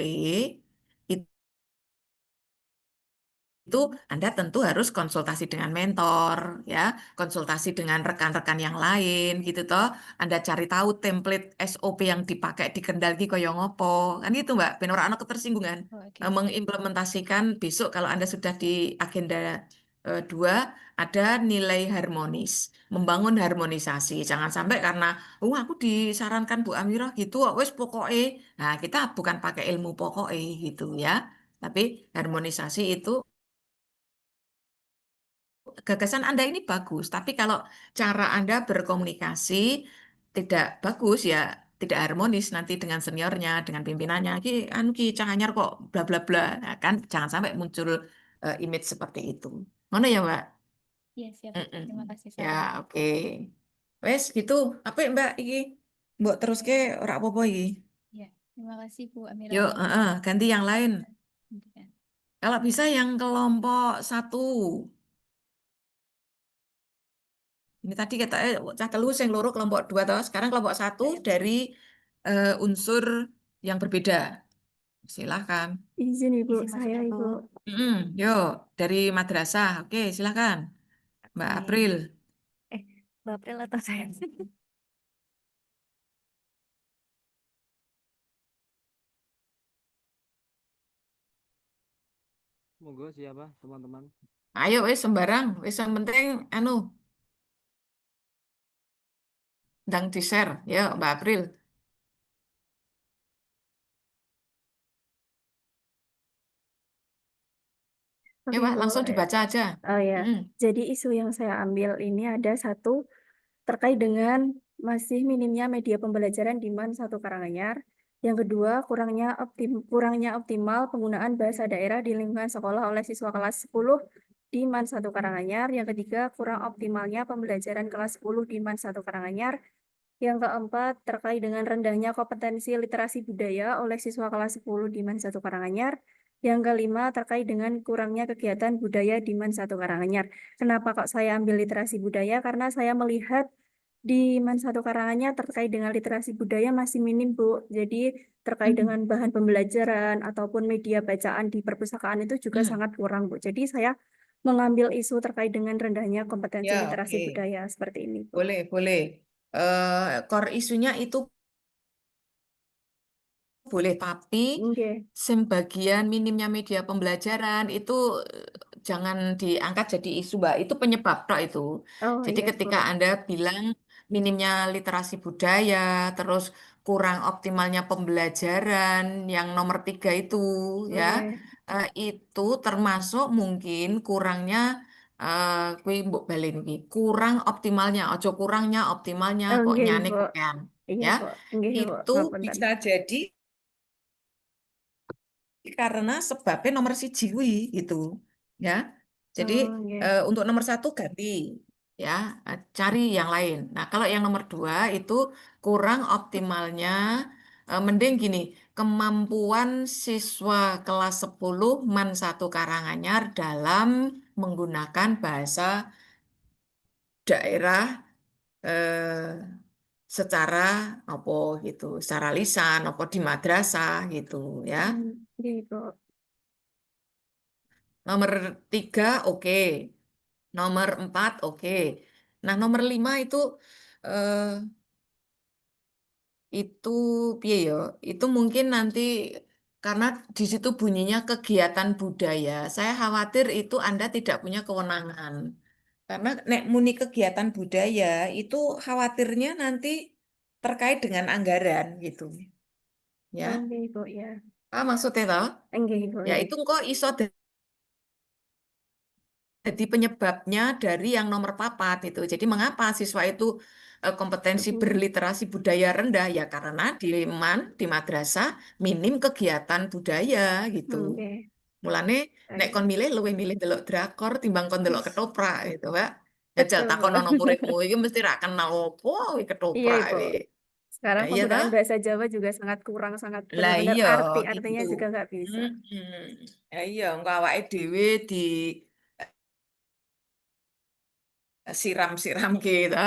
itu Anda tentu harus konsultasi dengan mentor, ya, konsultasi dengan rekan-rekan yang lain, gitu toh. Anda cari tahu template SOP yang dipakai di Kendal ki kaya ngopo, kan gitu Mbak. Ben ora ana ketersinggungan. Oh, oke. Mengimplementasikan besok kalau Anda sudah di agenda 2 ada nilai harmonis, membangun harmonisasi. Jangan sampai karena, aku disarankan Bu Amirah gitu, wes pokoknya. Nah, kita bukan pakai ilmu pokoknya gitu ya. Tapi harmonisasi itu gagasan Anda ini bagus, tapi kalau cara Anda berkomunikasi tidak bagus ya tidak harmonis nanti dengan seniornya, dengan pimpinannya. Ki anu ki Cak Anyar kok bla bla bla. Nah, kan jangan sampai muncul image seperti itu. Mana ya, Mbak? Iya, siap. Mm-mm. Terima kasih Ya, saran. oke. Wes gitu. Apa ya, Mbak iki? Mbok terus ke ora apa-apa iki. Iya, terima kasih Bu Amira Yuk, yang ganti yang lain. menyampaikan. Kalau bisa yang kelompok 1. Ini tadi kata cah telu sing loro kelompok 2 toh. Sekarang kelompok 1 dari unsur yang berbeda. Silahkan. Izin Ibu, Izin masuk saya ya, Bu. Ibu. Yuk, dari madrasah. Oke, silahkan. Mbak Oke. April. Mbak April atau saya? Monggo siapa teman-teman? Ayo wis sembarang, wis yang penting anu ndang di-share. Yuk, Mbak April. Oke Yuk, Mbak, Ibu. langsung dibaca aja. Oh ya, Mm-mm. jadi isu yang saya ambil ini ada satu terkait dengan masih minimnya media pembelajaran di MAN 1 Karanganyar. Yang kedua, kurangnya optimal penggunaan bahasa daerah di lingkungan sekolah oleh siswa kelas 10 di MAN 1 Karanganyar. Yang ketiga, kurang optimalnya pembelajaran kelas 10 di MAN 1 Karanganyar. Yang keempat, terkait dengan rendahnya kompetensi literasi budaya oleh siswa kelas 10 di MAN 1 Karanganyar. Yang kelima, terkait dengan kurangnya kegiatan budaya di MAN 1 Karanganyar. Kenapa kok saya ambil literasi budaya? Karena saya melihat di MAN 1 Karanganyar terkait dengan literasi budaya masih minim, Bu. Jadi terkait Hmm. dengan bahan pembelajaran ataupun media bacaan di perpustakaan itu juga Hmm. sangat kurang, Bu. Jadi saya mengambil isu terkait dengan rendahnya kompetensi Ya, literasi oke. budaya seperti ini, Bu. Boleh, boleh. Core isunya itu boleh, tapi Oke. sebagian minimnya media pembelajaran itu jangan diangkat jadi isu, Mbak. Itu penyebab tok itu. Oh Jadi iya, ketika Bu. Anda bilang minimnya literasi budaya, terus kurang optimalnya pembelajaran, yang nomor 3 itu, ya, Oke. itu termasuk mungkin kurangnya, kuwi mbok balen iki, kurang optimalnya, ojo kurangnya, optimalnya, kok Oke, nyane Bu. kokean, Iya, ya. Bu. Oke, Bu. Itu Ngapunten. bisa jadi karena sebabnya nomor siji kuwi gitu, ya. Jadi Oh, oke. untuk nomor 1 ganti, ya, cari yang lain. Nah, kalau yang nomor 2 itu kurang optimalnya, mending gini, kemampuan siswa kelas 10 MAN 1 Karanganyar dalam menggunakan bahasa daerah eh, secara apa gitu, secara lisan, apa di madrasah gitu, ya. Oke, Bu. Nomor 3 oke. Nomor 4 oke. Nah, nomor 5 eh, itu piye ya? Itu mungkin nanti karena di situ bunyinya kegiatan budaya. Saya khawatir itu Anda tidak punya kewenangan. Karena nek muni kegiatan budaya itu khawatirnya nanti terkait dengan anggaran gitu, ya. Oke, Bu, ya. Maksudnya toh? Oke, Bu, Ya oke. itu kok iso jadi penyebabnya dari yang nomor 4 itu. Jadi mengapa siswa itu kompetensi berliterasi budaya rendah? Ya karena di MAN, di madrasah, minim kegiatan budaya gitu. Oke. Mulane nek Oke. kon milih luwih milih delok drakor timbang kon delok ketoprak gitu, Pak. Jajal Betul, Bu. takon ono muridmu iki mesti ra kenal opo iki Iya, ketoprak Ibu. iki. Sekarang Lah iya penggunaan toh? bahasa Jawa juga sangat kurang, sangat Lah benar-benar iya artinya gitu. juga nggak bisa. Ya iya engko awake dhewe di siram-siram gitu.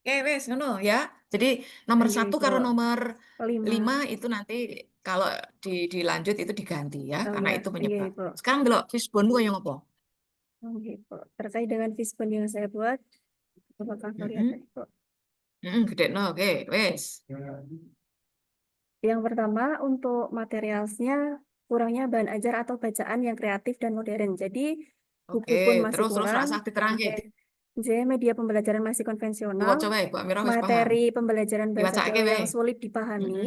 Oke, wes, ngono ya. Jadi nomor Oke, 1 Ibu. karo nomor 5 5. itu nanti kalau dilanjut itu diganti ya, Oh karena ya, itu oke, penyebab. Ibu. Sekarang delok fishbone kayak ngopo? Oke, Ibu. Terkait dengan fishbone yang saya buat, apakah kelihatan, Ibu? Gede no, oke, wes. Yang pertama, untuk materialnya kurangnya bahan ajar atau bacaan yang kreatif dan modern. Jadi, buku Oke, pun masih terus kurang. rasa diterangke. Oke. Jadi, media pembelajaran masih konvensional. Diwaca wae, Bu Amira wis paham. Materi pembelajaran bahasa Diwacake Jawa wae. yang sulit dipahami,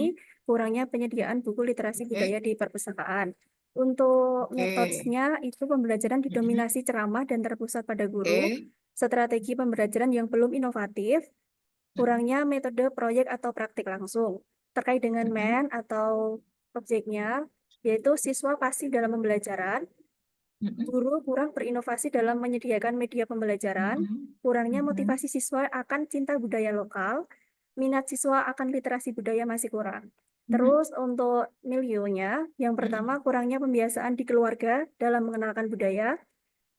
kurangnya penyediaan buku literasi budaya di perpustakaan. Untuk Oke. metodenya itu pembelajaran didominasi ceramah dan terpusat pada guru, strategi pembelajaran yang belum inovatif, kurangnya metode proyek atau praktik langsung. Terkait dengan MEN atau objeknya, yaitu siswa pasif dalam pembelajaran, guru kurang berinovasi dalam menyediakan media pembelajaran, kurangnya motivasi siswa akan cinta budaya lokal, minat siswa akan literasi budaya masih kurang. Terus untuk milionya, yang pertama kurangnya pembiasaan di keluarga dalam mengenalkan budaya,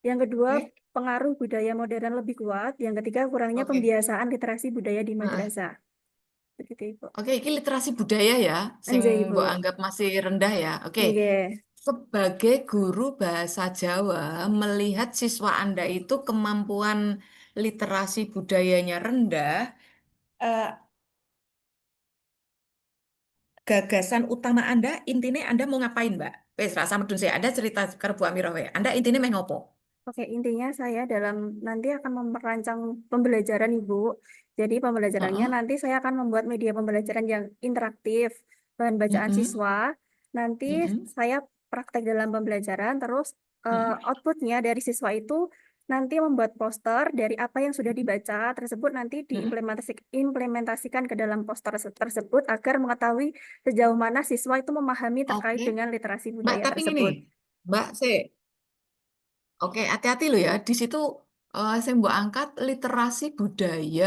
yang kedua pengaruh budaya modern lebih kuat, yang ketiga kurangnya pembiasaan literasi budaya di madrasah. Begitu, Ibu. Oke, ini literasi budaya ya, sing Anjay, Ibu. mbok anggap masih rendah ya. Oke. Nggih. Sebagai guru bahasa Jawa, melihat siswa Anda itu kemampuan literasi budayanya rendah, gagasan utama Anda, intinya Anda mau ngapain, Mbak? Wes, rasa medun saya. Anda cerita ke Bu Amira wae. Anda intinya mau ngopo? Oke, intinya saya dalam nanti akan memperancang pembelajaran, Ibu. Jadi pembelajarannya nanti saya akan membuat media pembelajaran yang interaktif, bahan bacaan siswa. Nanti saya praktek dalam pembelajaran, terus outputnya dari siswa itu nanti membuat poster dari apa yang sudah dibaca tersebut nanti diimplementasikan ke dalam poster tersebut agar mengetahui sejauh mana siswa itu memahami terkait Oke. dengan literasi Mbak, budaya tapi tersebut. gini, Mbak, Oke, hati-hati loh ya. Di situ saya mau angkat literasi budaya.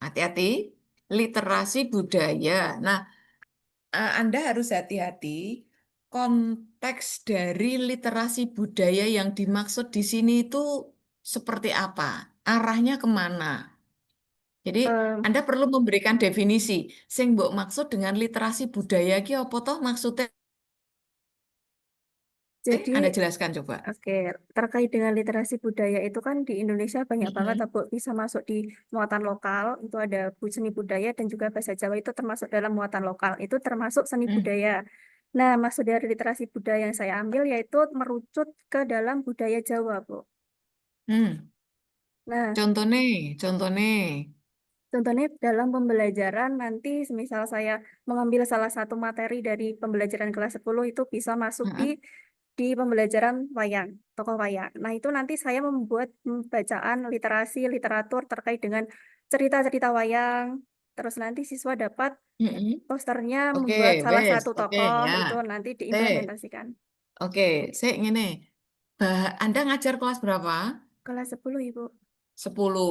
Hati-hati, literasi budaya. Nah, Anda harus hati-hati konteks dari literasi budaya yang dimaksud di sini itu seperti apa, arahnya kemana. Jadi Em, Anda perlu memberikan definisi. Sing mbok maksud dengan literasi budaya ki apa toh maksudnya? jadi Anda jelaskan coba. oke, terkait dengan literasi budaya itu kan di Indonesia banyak banget Mm-mm. apa bisa masuk di muatan lokal, itu ada seni budaya dan juga bahasa Jawa itu termasuk dalam muatan lokal, itu termasuk seni Mm. budaya. Nah, maksud dari literasi budaya yang saya ambil yaitu merucut ke dalam budaya Jawa, Bu. Hmm. Nah, Contohnya, contohnya. contohnya dalam pembelajaran nanti semisal saya mengambil salah satu materi dari pembelajaran kelas 10 itu bisa masuk Heeh. di pembelajaran wayang, tokoh wayang. Nah, itu nanti saya membuat bacaan literasi, literatur terkait dengan cerita-cerita wayang. Terus nanti siswa dapat Mm-mm. posternya Oke, membuat salah wes, satu oke tokoh ya. itu nanti Teh, diimplementasikan. oke, saya ngene. Anda ngajar kelas berapa? Kelas 10, Ibu. 10.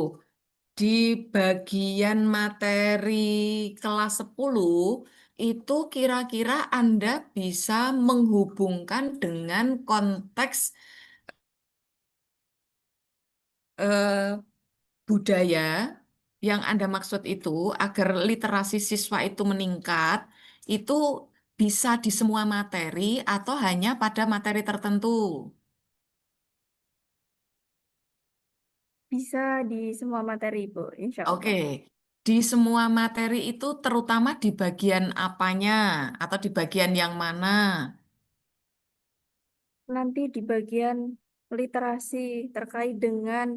Di bagian materi kelas 10 itu kira-kira Anda bisa menghubungkan dengan konteks eh, budaya yang Anda maksud itu agar literasi siswa itu meningkat, itu bisa di semua materi atau hanya pada materi tertentu. Bisa di semua materi, Ibu, insya Oke, Allah. di semua materi itu terutama di bagian apanya atau di bagian yang mana? Nanti di bagian literasi terkait dengan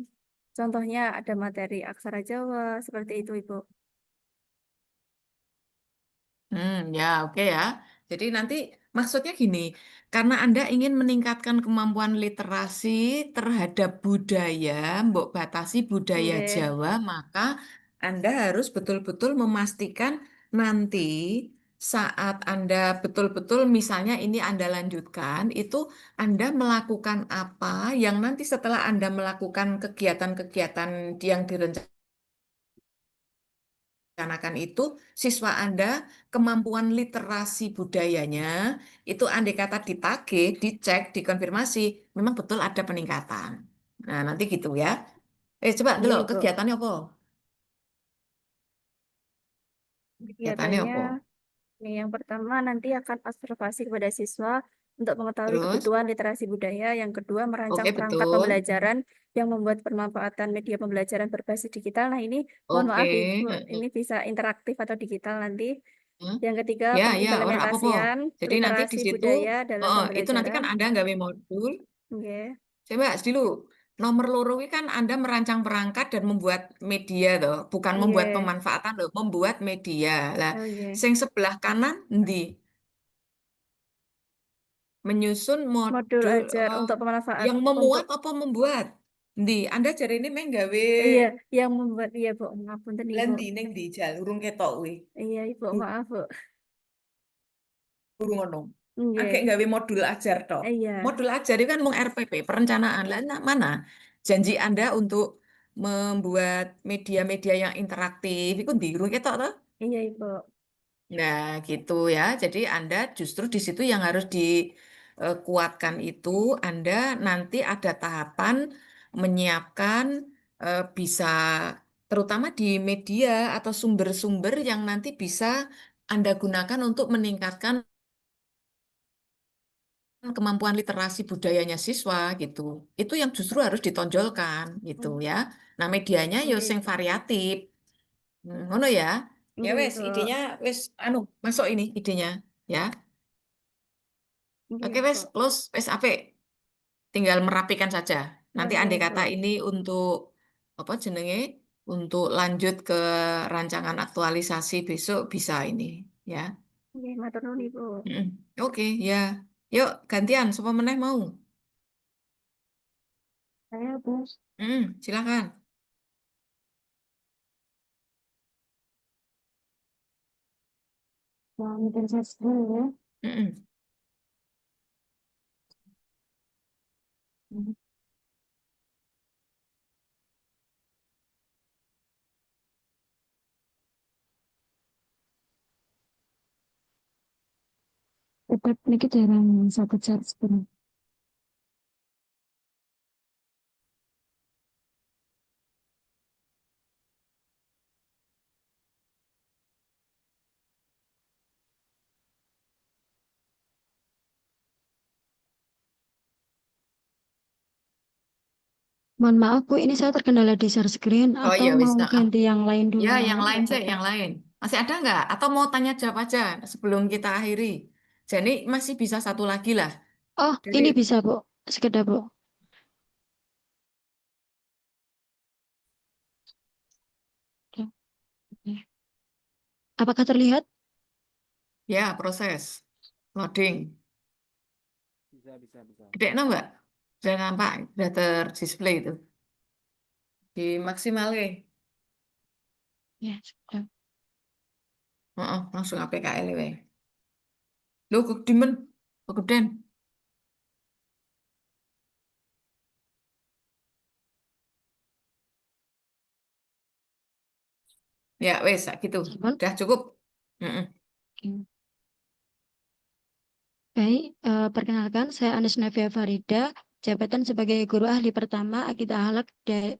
contohnya ada materi aksara Jawa, seperti itu, Ibu. Ya oke ya. Jadi nanti maksudnya gini, karena Anda ingin meningkatkan kemampuan literasi terhadap budaya, mbok batasi budaya Oke. Jawa, maka Anda harus betul-betul memastikan nanti saat Anda betul-betul misalnya ini Anda lanjutkan, itu Anda melakukan apa yang nanti setelah Anda melakukan kegiatan-kegiatan yang direncanakan rencanakan itu siswa Anda kemampuan literasi budayanya itu andai kata ditagih, dicek, dikonfirmasi, memang betul ada peningkatan. Nah, nanti gitu ya. Coba Iya, dulu Ibu. kegiatannya apa? Kegiatannya Kegiatannya, apa? nih, yang pertama nanti akan observasi kepada siswa untuk mengetahui Terus, kebutuhan literasi budaya. Yang kedua, merancang oke perangkat betul. pembelajaran yang membuat bermanfaatan media pembelajaran berbasis digital. Nah, ini mohon Oke. maaf, Ibu, ini bisa interaktif atau digital nanti. Hmm. Yang ketiga, Ya, ya, orang apa-apa. pengimplementasian Jadi nanti di literasi situ, budaya dalam itu nanti pembelajaran. kan Anda nggawe modul. Oke. Coba dulu, nomor loro ini kan Anda merancang perangkat dan membuat media toh, bukan membuat Iya. pemanfaatan loh, membuat media. Lah, Oh, iya. sing sebelah kanan ndi menyusun Modul modul ajar untuk pemanfaat yang untuk memuat apa membuat? Ndi, Anda cari ini main gawe iya, yang membuat iya, Bu. Ngapunten, Ibu. lendi ning ndi jal urung ketok kuwi. Iya, Ibu, maaf, Bu. Urung ngono. Akeh Iya. gawe modul ajar toh. Iya. Modul ajar itu kan mung RPP, perencanaan. Lah mana janji Anda untuk membuat media-media yang interaktif itu ndi urung ketok toh? Iya, Ibu. Nah, gitu ya. Jadi Anda justru di situ yang harus dikuatkan itu Anda nanti ada tahapan menyiapkan bisa terutama di media atau sumber-sumber yang nanti bisa Anda gunakan untuk meningkatkan kemampuan literasi budayanya siswa gitu. Itu yang justru harus ditonjolkan gitu Hmm. ya. Nah, medianya yo Iya, sing Ibu. variatif. Ngono ya. Ya Iya, wes, Ibu. idenya wes anu masuk ini idenya ya. Iya, Oke Ibu. wes, close wes apik. Tinggal merapikan saja. Nanti Iya, andai Ibu. kata ini untuk apa jenenge? Untuk lanjut ke rancangan aktualisasi besok bisa ini ya. Iya, matur nuwun, Ibu. Mm-mm. Oke ya. Yuk gantian, siapa meneh mau? Saya, Bu. Silakan. Mau bikin saya dulu ya. Mm-mm. Hmm. Dapat niki jarang saged chat sebenarnya. Mohon maaf Bu, ini saya terkendala di share screen Oh atau iya wis. mau ganti yang lain dulu Ya, mau yang lain sih, apa? yang lain. Masih ada nggak? Atau mau tanya jawab aja sebelum kita akhiri? Jadi masih bisa satu lagi lah. Oh, Dari ini bisa Bu, sekedar Bu. Oke. Apakah terlihat? ya proses loading. Bisa, bisa, bisa. Gede no Mbak? Sudah nampak, sudah terdisplay itu. Di maksimal Ya, sudah. langsung APKL we. Loh, kok dimen? Kok geden? Ya, wes, gitu. Sabar. Udah cukup. Mm-mm. Oke. Baik, perkenalkan saya Anis Navia Farida, jabatan sebagai guru ahli pertama Akidah Akhlak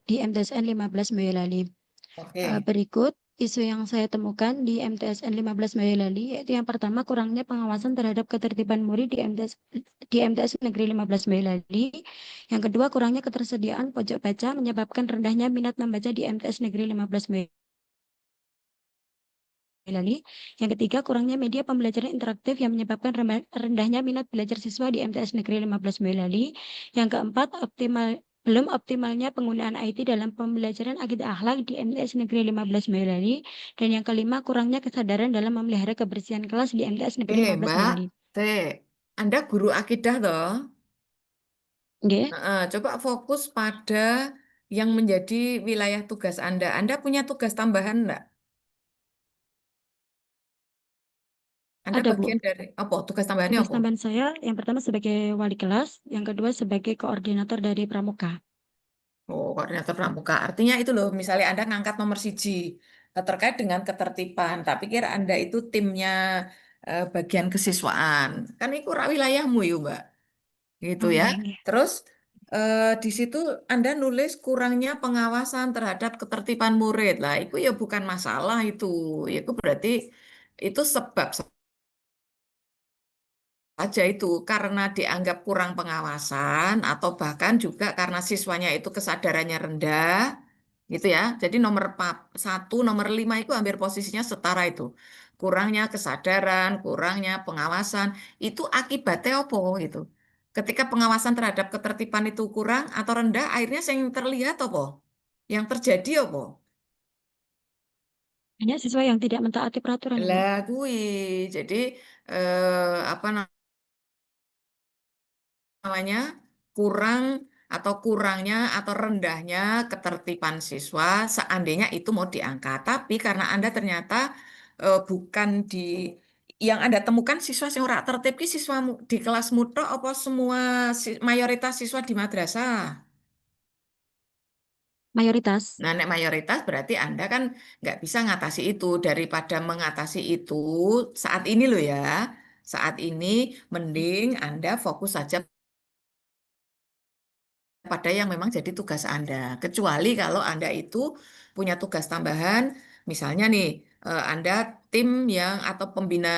di MTSN 15 Boyolali. Oke. Berikut isu yang saya temukan di MTSN 15 Boyolali, yaitu yang pertama kurangnya pengawasan terhadap ketertiban murid di MTS Negeri 15 Boyolali. Yang kedua kurangnya ketersediaan pojok baca menyebabkan rendahnya minat membaca di MTS Negeri 15 Boyolali. Yang ketiga, kurangnya media pembelajaran interaktif yang menyebabkan rendahnya minat belajar siswa di MTS Negeri 15 Boyolali. Yang keempat, belum optimalnya penggunaan IT dalam pembelajaran akidah akhlak di MTS Negeri 15 Boyolali. Dan yang kelima, kurangnya kesadaran dalam memelihara kebersihan kelas di MTS Negeri 15 Mbak, Boyolali. Anda guru akidah toh? Nggih. Coba fokus pada yang menjadi wilayah tugas Anda. Anda punya tugas tambahan enggak? Anda Ada, Bu. bagian dari apa? Tugas tambahannya Tugas apa? tambahan saya yang pertama sebagai wali kelas, yang kedua sebagai koordinator dari pramuka. Oh, koordinator pramuka. Artinya itu loh, misalnya Anda ngangkat nomor siji terkait dengan ketertiban. Tapi kira Anda itu timnya bagian kesiswaan. Kan itu wilayahmu ya, Mbak. Gitu Oh, ya. nggih, nggih. Terus di situ Anda nulis kurangnya pengawasan terhadap ketertiban murid. Lah, itu ya bukan masalah itu. Itu berarti itu sebab saja itu karena dianggap kurang pengawasan atau bahkan juga karena siswanya itu kesadarannya rendah gitu ya. Jadi nomor 1, nomor 5 itu hampir posisinya setara itu. Kurangnya kesadaran, kurangnya pengawasan itu akibatnya apa gitu. Ketika pengawasan terhadap ketertiban itu kurang atau rendah, akhirnya yang terlihat apa? Yang terjadi apa? Hanya siswa yang tidak mentaati peraturan, Bu. Lah kui. Jadi apa namanya kurang atau kurangnya atau rendahnya ketertiban siswa seandainya itu mau diangkat. Tapi karena Anda ternyata bukan di yang Anda temukan siswa yang ora tertib ki siswa di kelas muda apa semua mayoritas siswa di madrasah. Mayoritas. Nah, nek mayoritas berarti Anda kan nggak bisa ngatasi itu daripada mengatasi itu saat ini loh ya. Saat ini mending Anda fokus saja pada yang memang jadi tugas Anda. Kecuali kalau Anda itu punya tugas tambahan, misalnya nih, Anda tim yang atau pembina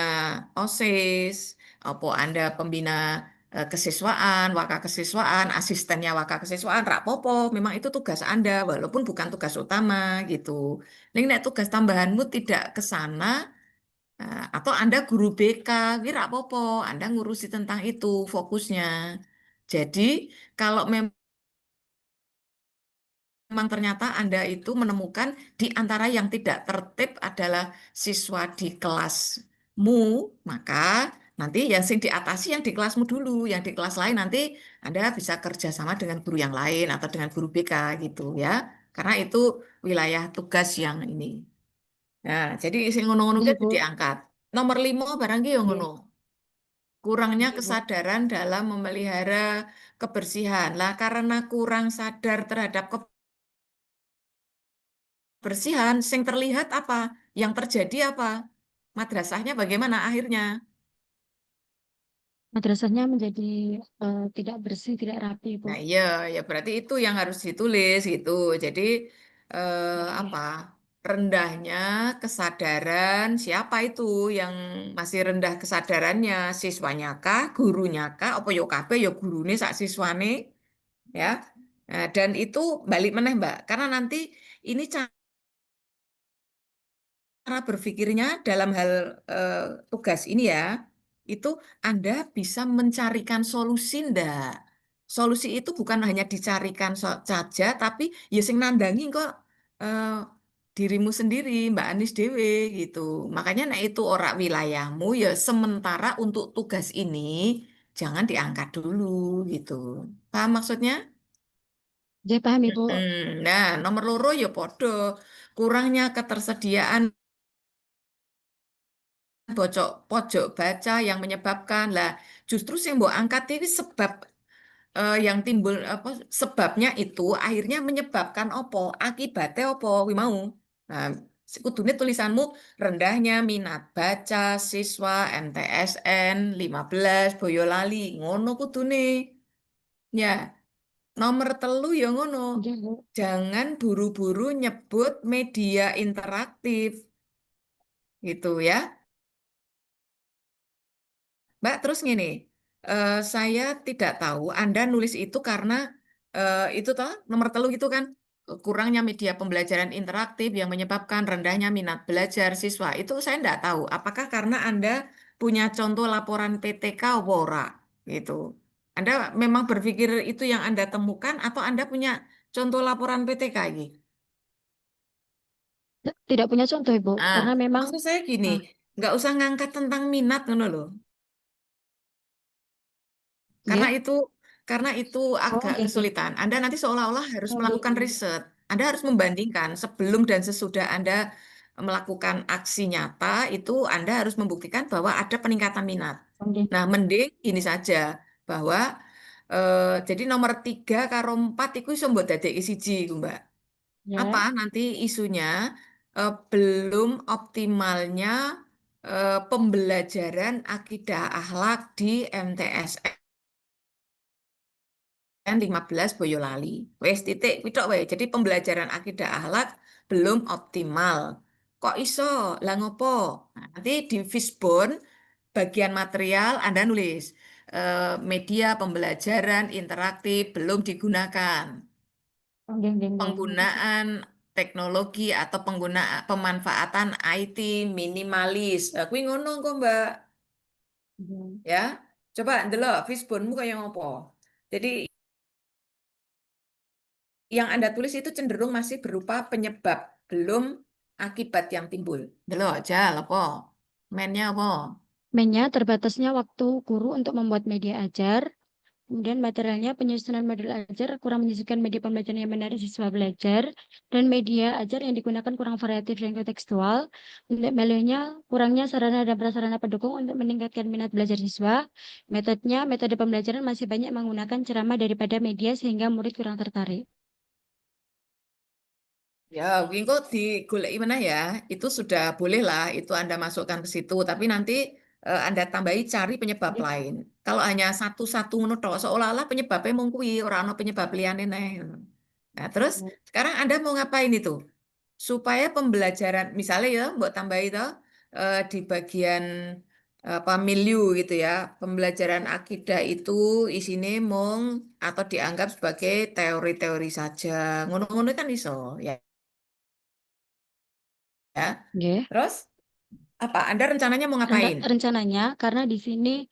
OSIS, apa Anda pembina kesiswaan, waka kesiswaan, asistennya waka kesiswaan, rapopo, memang itu tugas Anda, walaupun bukan tugas utama gitu. Nek tugas tambahanmu tidak ke sana, atau Anda guru BK, kira apa-apa, Anda ngurusi tentang itu fokusnya. Jadi kalau memang ternyata Anda itu menemukan di antara yang tidak tertib adalah siswa di kelasmu, maka nanti yang sing diatasi yang di kelasmu dulu, yang di kelas lain nanti Anda bisa kerjasama dengan guru yang lain atau dengan guru BK gitu ya, karena itu wilayah tugas yang ini. Nah, jadi sing ngono-ngono Nggih, itu Bu. diangkat. Nomor 5 barang ki yo ngono. Nggih. Kurangnya Nggih, Bu. kesadaran dalam memelihara kebersihan. Lah karena kurang sadar terhadap bersihan, sing terlihat apa? Yang terjadi apa? Madrasahnya bagaimana akhirnya? madrasahnya menjadi tidak bersih, tidak rapi, Bu. Nah, iya, ya berarti itu yang harus ditulis gitu. Jadi apa? Rendahnya kesadaran siapa itu yang masih rendah kesadarannya? Siswanya kah, gurunya kah? Apa yo kabeh yo gurune sak siswane ya. Nah, dan itu balik meneh, Mbak. Karena nanti ini cara berpikirnya dalam hal tugas ini ya, itu Anda bisa mencarikan solusi ndak? Solusi itu bukan hanya dicarikan saja, tapi ya sing nandangi kok eh, dirimu sendiri, Mbak Anis Dewe gitu. Makanya nek itu ora wilayahmu ya sementara untuk tugas ini jangan diangkat dulu gitu. Paham maksudnya? Saya paham, Ibu. Nah, nomor loro ya podo kurangnya ketersediaan pojok baca yang menyebabkan lah justru yang mbok angkat ini sebab yang timbul apa sebabnya itu akhirnya menyebabkan opo akibatnya opo wi mau nah kudune tulisanmu rendahnya minat baca siswa MTSN 15 Boyolali ngono kudune ya nomor telu ya ngono Oke, Bu. jangan buru-buru nyebut media interaktif gitu ya. Mbak, terus gini, saya tidak tahu Anda nulis itu karena itu toh nomor telu itu kan kurangnya media pembelajaran interaktif yang menyebabkan rendahnya minat belajar siswa. Itu saya tidak tahu. Apakah karena Anda punya contoh laporan PTK apa ora? Gitu. Anda memang berpikir itu yang Anda temukan atau Anda punya contoh laporan PTK ini? Tidak punya contoh, Ibu, Ah, karena memang maksud saya gini, ah, nggak usah ngangkat tentang minat ngono loh. Karena nggih. itu karena itu Oh, agak nggih, nggih. kesulitan. Anda nanti seolah-olah harus Oh, nggih, melakukan nggih. riset. Anda harus membandingkan sebelum dan sesudah Anda melakukan aksi nyata itu Anda harus membuktikan bahwa ada peningkatan minat. Oh, nggih. Nah, mending ini saja bahwa jadi nomor 3 karo 4 itu iso mbok dadeki siji iku, Mbak. Apa Ya. nanti isunya belum optimalnya pembelajaran akidah akhlak di MTSN 15 Boyolali. Wes titik pitok wae. Jadi pembelajaran akidah akhlak belum optimal. Kok iso? Lah ngopo? Nah, nanti di Fishbone bagian material Anda nulis media pembelajaran interaktif belum digunakan. Oh, nggih, nggih, nggih. Penggunaan teknologi atau penggunaan pemanfaatan IT minimalis. Nah, kuwi ngono kok, Mbak. Nggih. Ya. Coba ndelok Fishbone-mu kaya ngopo. Jadi yang Anda tulis itu cenderung masih berupa penyebab, belum akibat yang timbul. Delok aja apa? Mainnya apa? Mainnya terbatasnya waktu guru untuk membuat media ajar. Kemudian materialnya penyusunan modul ajar kurang menyisipkan media pembelajaran yang menarik siswa belajar dan media ajar yang digunakan kurang variatif dan kontekstual. Untuk value-nya kurangnya sarana dan prasarana pendukung untuk meningkatkan minat belajar siswa. Metodenya, metode pembelajaran masih banyak menggunakan ceramah daripada media sehingga murid kurang tertarik. Ya, mungkin kok digoleki mana ya? Itu sudah boleh lah, itu Anda masukkan ke situ. Tapi nanti Anda tambahi cari penyebab lain. Kalau hanya satu-satu ngono tok, seolah-olah penyebabnya mung kuwi, ora ana penyebab liyane neh. Nah, terus sekarang Anda mau ngapain itu? Supaya pembelajaran misalnya ya mbok tambahi toh di bagian apa milieu gitu ya pembelajaran akidah itu isine mung atau dianggap sebagai teori-teori saja ngono-ngono kan iso ya Nggih. terus apa Anda rencananya mau ngapain Rencananya karena di sini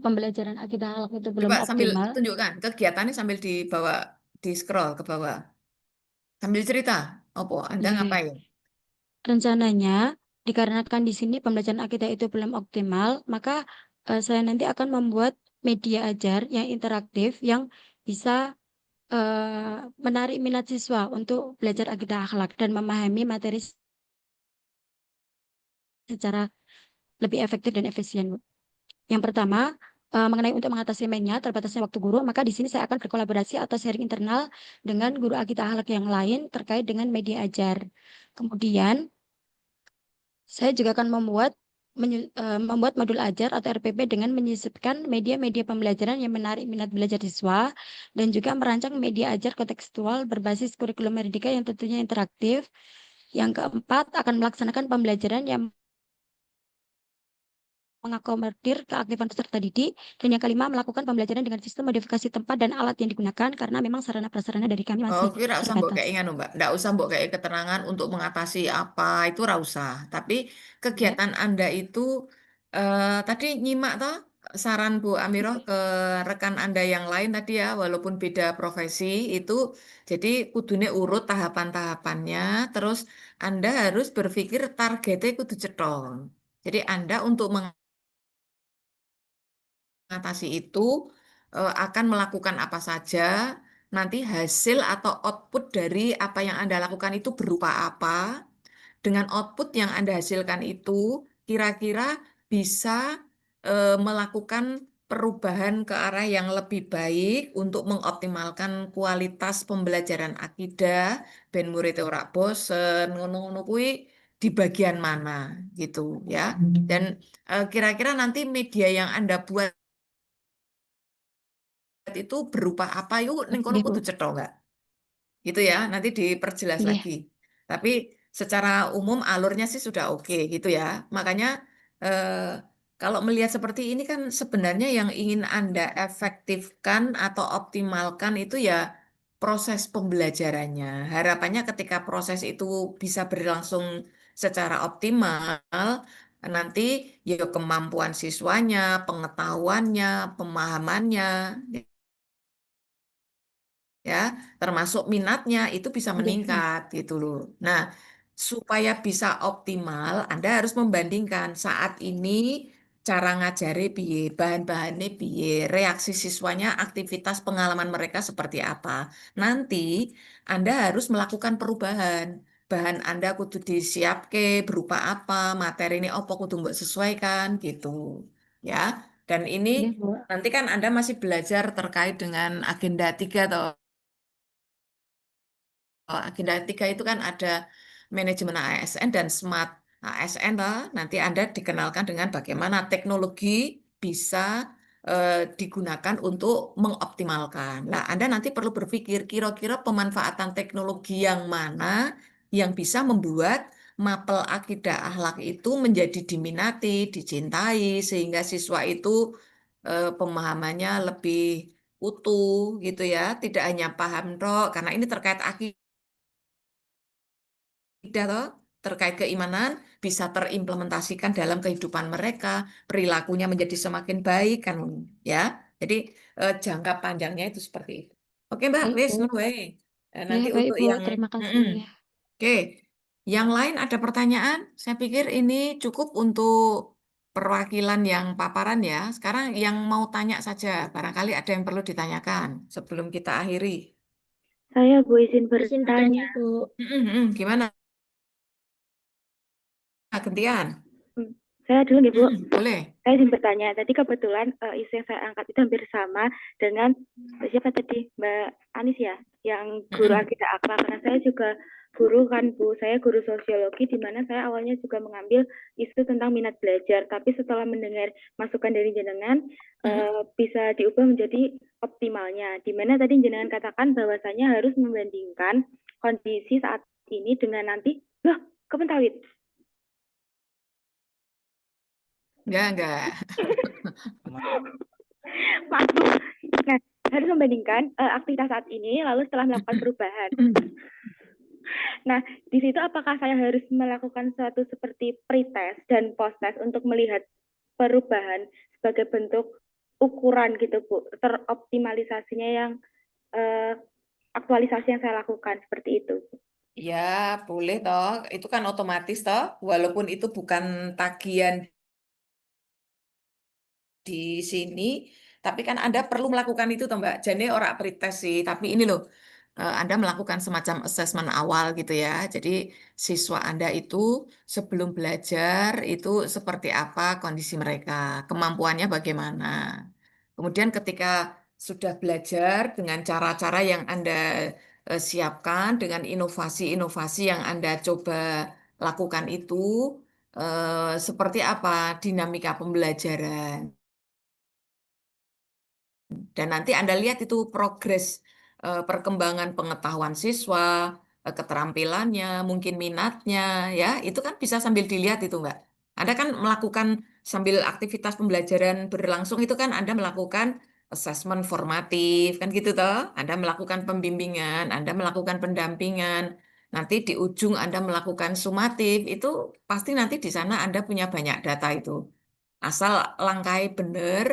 pembelajaran akidah akhlak itu belum coba sambil optimal. tunjukkan kegiatannya sambil dibawa di scroll ke bawah sambil cerita opo Anda Nggih. ngapain Rencananya, dikarenakan di sini pembelajaran akidah itu belum optimal, maka saya nanti akan membuat media ajar yang interaktif yang bisa menarik minat siswa untuk belajar akidah akhlak dan memahami materi secara lebih efektif dan efisien, Bu. Yang pertama, mengenai untuk mengatasi mainnya terbatasnya waktu guru, maka di sini saya akan berkolaborasi atau sharing internal dengan guru akidah akhlak yang lain terkait dengan media ajar. Kemudian, saya juga akan membuat membuat modul ajar atau RPP dengan menyisipkan media-media pembelajaran yang menarik minat belajar siswa dan juga merancang media ajar kontekstual berbasis kurikulum Merdeka yang tentunya interaktif. Yang keempat, akan melaksanakan pembelajaran yang mengakomodir keaktifan peserta didik. Dan yang kelima, melakukan pembelajaran dengan sistem modifikasi tempat dan alat yang digunakan karena memang sarana-prasarana dari kami masih Oh, kira usah mbok terbatas. kayak ingin, Mbak. Nggak usah mbok kayak keterangan untuk mengatasi apa itu ra usah. Tapi kegiatan Anda itu tadi nyimak toh saran Bu Amiroh ke rekan Anda yang lain tadi ya, walaupun beda profesi itu, jadi kudune urut tahapan-tahapannya, terus Anda harus berpikir targetnya kudu cetol. Jadi Anda untuk mengatasi itu akan melakukan apa saja, nanti hasil atau output dari apa yang Anda lakukan itu berupa apa, dengan output yang Anda hasilkan itu kira-kira bisa melakukan perubahan ke arah yang lebih baik untuk mengoptimalkan kualitas pembelajaran akidah, ben murid ora bosen, ngono-ngono kuwi di bagian mana gitu ya. Dan kira-kira nanti media yang Anda buat itu berupa apa yuk ning kono Iya, Bu. kudu cetha enggak gitu ya, nanti diperjelas Iya. lagi. Tapi secara umum alurnya sih sudah oke gitu ya. Makanya kalau melihat seperti ini kan sebenarnya yang ingin Anda efektifkan atau optimalkan itu ya proses pembelajarannya. Harapannya ketika proses itu bisa berlangsung secara optimal, nanti ya kemampuan siswanya, pengetahuannya, pemahamannya, ya, termasuk minatnya itu bisa Iya, meningkat gitu loh. Nah, supaya bisa optimal, Anda harus membandingkan saat ini cara ngajari piye, bahan-bahannya piye, reaksi siswanya, aktivitas pengalaman mereka seperti apa. Nanti Anda harus melakukan perubahan. Bahan Anda kudu disiapke berupa apa, materi ini apa kudu mbok sesuaikan gitu. Ya. Dan ini Iya, Bu. nanti kan Anda masih belajar terkait dengan agenda 3 toh. Agenda 3 itu kan ada manajemen ASN dan smart ASN lah. Nanti Anda dikenalkan dengan bagaimana teknologi bisa digunakan untuk mengoptimalkan. Nah, Anda nanti perlu berpikir kira-kira pemanfaatan teknologi yang mana yang bisa membuat mapel akidah akhlak itu menjadi diminati, dicintai, sehingga siswa itu pemahamannya lebih utuh gitu ya, tidak hanya paham dok, karena ini terkait akidah toh, terkait keimanan bisa terimplementasikan dalam kehidupan mereka, perilakunya menjadi semakin baik kan ya. Jadi jangka panjangnya itu seperti itu. Oke Mbak, Baik, wis Bu. no way. Ya, Nanti baik, untuk Bu. yang Terima kasih. Mm-mm. Ya. Oke, yang lain ada pertanyaan? Saya pikir ini cukup untuk perwakilan yang paparan ya. Sekarang yang mau tanya saja, barangkali ada yang perlu ditanyakan sebelum kita akhiri. Saya Bu izin Izin bertanya. Bu. Gimana? Gantian. Saya dulu nih Bu. Boleh. Saya izin bertanya. Tadi kebetulan isu yang saya angkat itu hampir sama dengan siapa tadi Mbak Anis ya, yang guru akidah akhlak. Karena saya juga guru kan Bu. Saya guru sosiologi di mana saya awalnya juga mengambil isu tentang minat belajar. Tapi setelah mendengar masukan dari jenengan bisa diubah menjadi optimalnya. Di mana tadi jenengan katakan bahwasanya harus membandingkan kondisi saat ini dengan nanti. Loh, Kebentawit. Enggak. Maaf, Bu. Nah, harus membandingkan aktivitas saat ini lalu setelah melakukan perubahan. Nah, di situ apakah saya harus melakukan suatu seperti pretest dan post-test untuk melihat perubahan sebagai bentuk ukuran gitu, Bu, teroptimalisasinya yang aktualisasi yang saya lakukan seperti itu. Ya, boleh toh. Itu kan otomatis toh, walaupun itu bukan tagihan di sini, tapi kan Anda perlu melakukan itu toh Mbak. Jadi orang pretest sih, tapi ini loh, Anda melakukan semacam assessment awal gitu ya. Jadi siswa Anda itu sebelum belajar itu seperti apa kondisi mereka, kemampuannya bagaimana. Kemudian ketika sudah belajar dengan cara-cara yang Anda siapkan, dengan inovasi-inovasi yang Anda coba lakukan itu, seperti apa dinamika pembelajaran. Dan nanti Anda lihat itu progres perkembangan pengetahuan siswa, keterampilannya, mungkin minatnya, ya, itu kan bisa sambil dilihat itu Mbak. Anda kan melakukan sambil aktivitas pembelajaran berlangsung itu kan Anda melakukan assessment formatif, kan gitu toh. Anda melakukan pembimbingan, Anda melakukan pendampingan. Nanti di ujung Anda melakukan sumatif, itu pasti nanti di sana Anda punya banyak data itu. Asal langkai benar,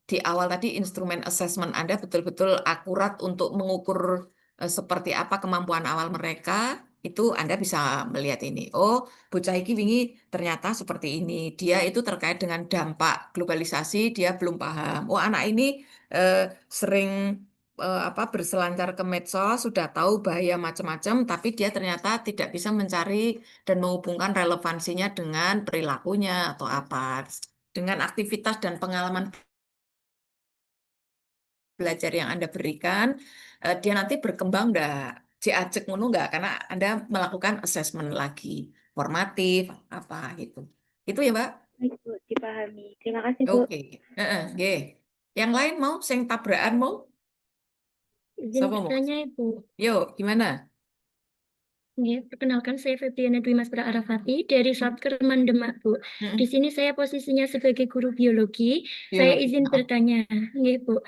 di awal tadi instrumen assessment Anda betul-betul akurat untuk mengukur seperti apa kemampuan awal mereka, itu Anda bisa melihat ini. Oh, bocah iki wingi ternyata seperti ini. Dia itu terkait dengan dampak globalisasi, dia belum paham. Oh, anak ini sering berselancar ke medsos, sudah tahu bahaya macam-macam, tapi dia ternyata tidak bisa mencari dan menghubungkan relevansinya dengan perilakunya atau apa. Dengan aktivitas dan pengalaman belajar yang Anda berikan, dia nanti berkembang enggak? Diajak ngono enggak? Karena Anda melakukan assessment lagi, formatif, apa gitu. Itu ya, Mbak? Baik, Bu, dipahami. Terima kasih, Bu. Oke. Nggih. Yang lain mau? Sing tabrakan mau? Izin Sapa mau? bertanya, Ibu. Yuk, gimana? Ya, perkenalkan saya Febriana Dwi Mas Arafati dari Satkerman Demak, Bu. Di sini saya posisinya sebagai guru biologi. Saya Biologi. izin bertanya, nggih, Bu.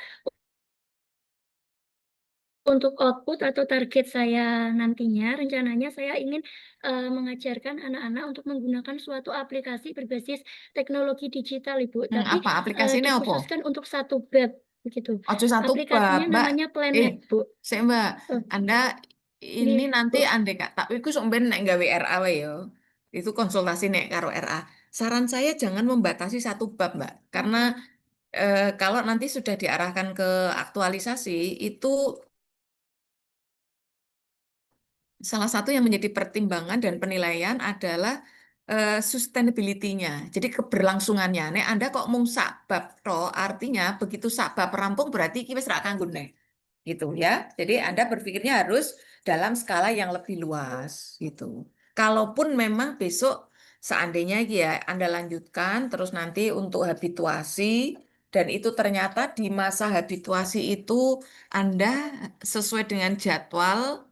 Untuk output atau target saya nantinya, rencananya saya ingin mengajarkan anak-anak untuk menggunakan suatu aplikasi berbasis teknologi digital, Ibu. Tapi Apa aplikasinya apa? dikhususkan untuk satu bab, begitu. Ojo satu bab, Aplikasinya Mbak. namanya Planet, Bu. Sik, Mbak. Oh, Anda ini nggih, nanti Bu. andai kak, tapi iku sok ben nek gawe RA wae ya. Itu konsultasi nek karo RA. Saran saya jangan membatasi satu bab, Mbak. Karena kalau nanti sudah diarahkan ke aktualisasi, itu salah satu yang menjadi pertimbangan dan penilaian adalah sustainability-nya. Jadi keberlangsungannya. Nek Anda kok mung sak bab tok, artinya begitu sak bab rampung berarti iki wis ra kanggo neh. Gitu ya. Jadi Anda berpikirnya harus dalam skala yang lebih luas gitu. Kalaupun memang besok seandainya ya Anda lanjutkan terus nanti untuk habituasi dan itu ternyata di masa habituasi itu Anda sesuai dengan jadwal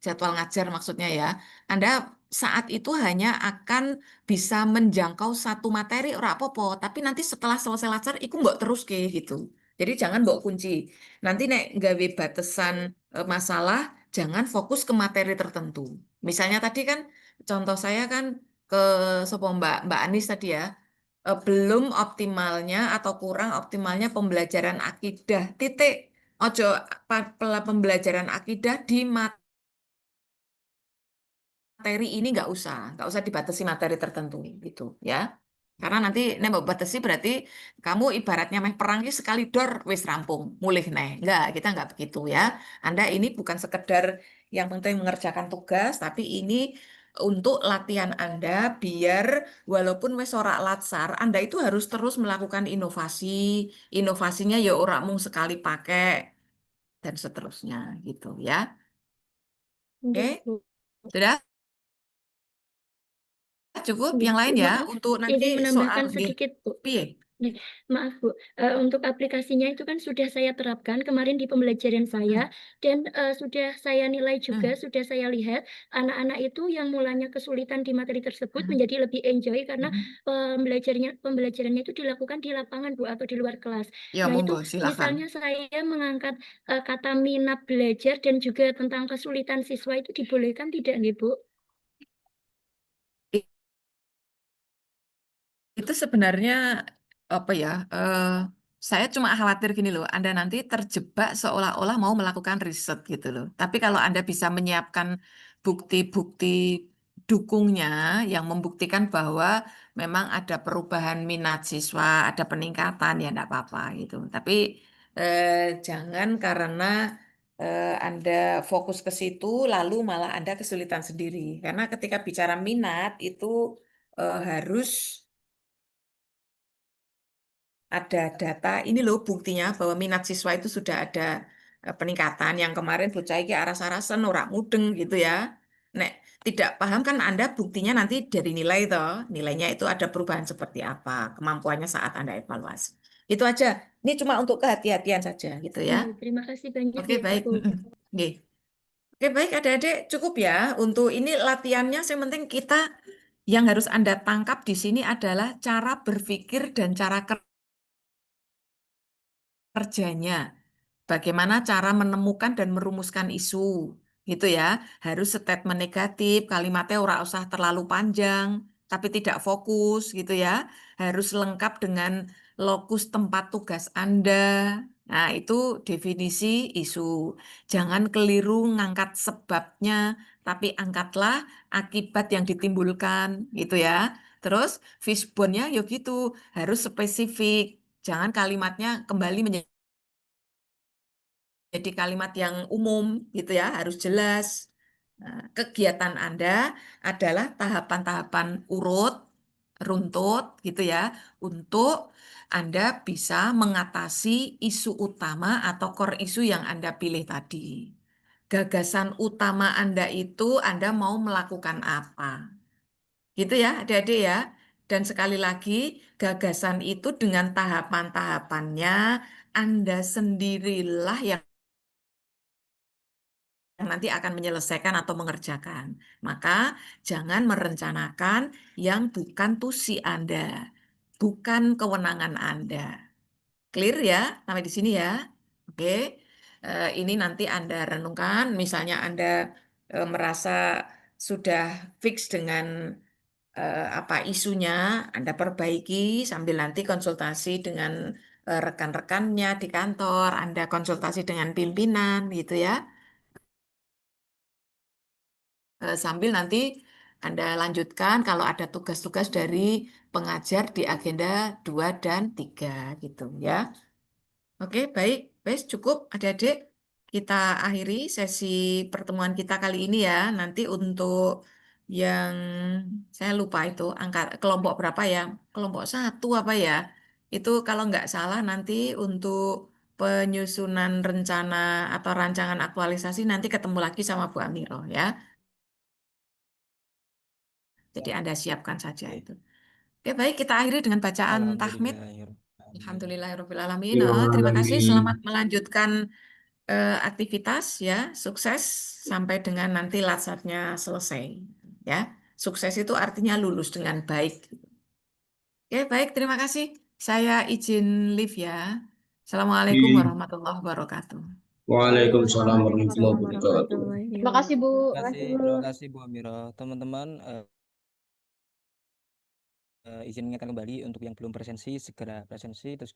ngajar maksudnya ya, Anda saat itu hanya akan bisa menjangkau satu materi ora apa-apa, tapi nanti setelah selesai ngajar iku mbok terus ke gitu. Jadi jangan mbok kunci. Nanti nek gawe batasan masalah, jangan fokus ke materi tertentu. Misalnya tadi kan contoh saya kan ke sopo Mbak Anis tadi ya, belum optimalnya atau kurang optimalnya pembelajaran akidah. Titik. Ojo pembelajaran akidah di materi ini nggak usah dibatasi materi tertentu gitu ya. Karena nanti nembak batasi berarti kamu ibaratnya meh perang ki sekali dor wis rampung, mulih neh. Kita nggak begitu ya. Anda ini bukan sekedar yang penting mengerjakan tugas, tapi ini untuk latihan Anda biar walaupun wis ora latsar, Anda itu harus terus melakukan inovasi. Inovasinya ya ora mung sekali pakai dan seterusnya gitu ya. Oke, Nggih, Bu. sudah? Cukup Nggih, yang lain Bu. ya Maaf, untuk izin nanti soal menambahkan nggih. sedikit, Bu. Piye? Nih, maaf Bu, untuk aplikasinya itu kan sudah saya terapkan kemarin di pembelajaran saya dan sudah saya nilai juga, sudah saya lihat anak-anak itu yang mulanya kesulitan di materi tersebut menjadi lebih enjoy karena pembelajarannya itu dilakukan di lapangan Bu atau di luar kelas. Ya Nah itu monggo silakan. misalnya saya mengangkat kata minat belajar dan juga tentang kesulitan siswa itu dibolehkan tidak nih Bu? Itu sebenarnya apa ya? Saya cuma khawatir gini loh, Anda nanti terjebak seolah-olah mau melakukan riset gitu loh. Tapi kalau Anda bisa menyiapkan bukti-bukti dukungnya yang membuktikan bahwa memang ada perubahan minat siswa, ada peningkatan ya enggak apa-apa gitu. Tapi jangan karena Anda fokus ke situ lalu malah Anda kesulitan sendiri. Karena ketika bicara minat itu harus ada data, ini loh buktinya bahwa minat siswa itu sudah ada peningkatan. Yang kemarin bocah iki aras-arasen ora mudeng gitu ya. Nek tidak paham kan Anda buktinya nanti dari nilai toh. Nilainya itu ada perubahan seperti apa, kemampuannya saat Anda evaluasi. Itu aja. Ini cuma untuk kehati-hatian saja gitu ya. Terima kasih banyak Oke, ya, baik. Bu. Nggih. Oke, baik adik-adik, cukup ya. Untuk ini latihannya, yang penting kita yang harus Anda tangkap di sini adalah cara berpikir dan cara kerjanya. Bagaimana cara menemukan dan merumuskan isu, gitu ya. Harus statement negatif, kalimatnya ora usah terlalu panjang, tapi tidak fokus, gitu ya. Harus lengkap dengan lokus tempat tugas Anda. Nah, itu definisi isu. Jangan keliru ngangkat sebabnya, tapi angkatlah akibat yang ditimbulkan, gitu ya. Terus, fishbone-nya ya gitu, harus spesifik. Jangan kalimatnya kembali menjadi kalimat yang umum gitu ya, harus jelas. Nah, kegiatan Anda adalah tahapan-tahapan runtut gitu ya, untuk Anda bisa mengatasi isu utama atau core isu yang Anda pilih tadi. Gagasan utama Anda itu Anda mau melakukan apa? Gitu ya, adik-adik ya. Dan sekali lagi, gagasan itu dengan tahapan-tahapannya Anda sendirilah yang nanti akan menyelesaikan atau mengerjakan. Maka jangan merencanakan yang bukan tusi Anda, bukan kewenangan Anda. Clear ya, sampai di sini ya. Oke, ini nanti Anda renungkan, misalnya Anda merasa sudah fix dengan apa isunya, Anda perbaiki sambil nanti konsultasi dengan rekan-rekannya di kantor, Anda konsultasi dengan pimpinan gitu ya. Sambil nanti Anda lanjutkan kalau ada tugas-tugas dari pengajar di agenda 2 dan 3 gitu ya. Oke, baik. Wes cukup adik-adik. Kita akhiri sesi pertemuan kita kali ini ya. Nanti untuk yang saya lupa itu angka kelompok berapa ya? Kelompok 1 apa ya? Itu kalau nggak salah nanti untuk penyusunan rencana atau rancangan aktualisasi nanti ketemu lagi sama Bu Amiro ya. Jadi Anda siapkan saja itu. Oke, baik, kita akhiri dengan bacaan tahmid. Alhamdulillahirrahmanirrahim. Terima kasih, selamat melanjutkan aktivitas ya, sukses sampai dengan nanti latsatnya selesai. Ya, sukses itu artinya lulus dengan baik. Oke, baik, terima kasih. Saya izin live ya. Assalamualaikum warahmatullahi wabarakatuh. Waalaikumsalam warahmatullahi wabarakatuh. Terima kasih, Bu. Terima kasih Bu Amiro. Teman-teman, izin mengingatkan kembali untuk yang belum presensi segera presensi, terus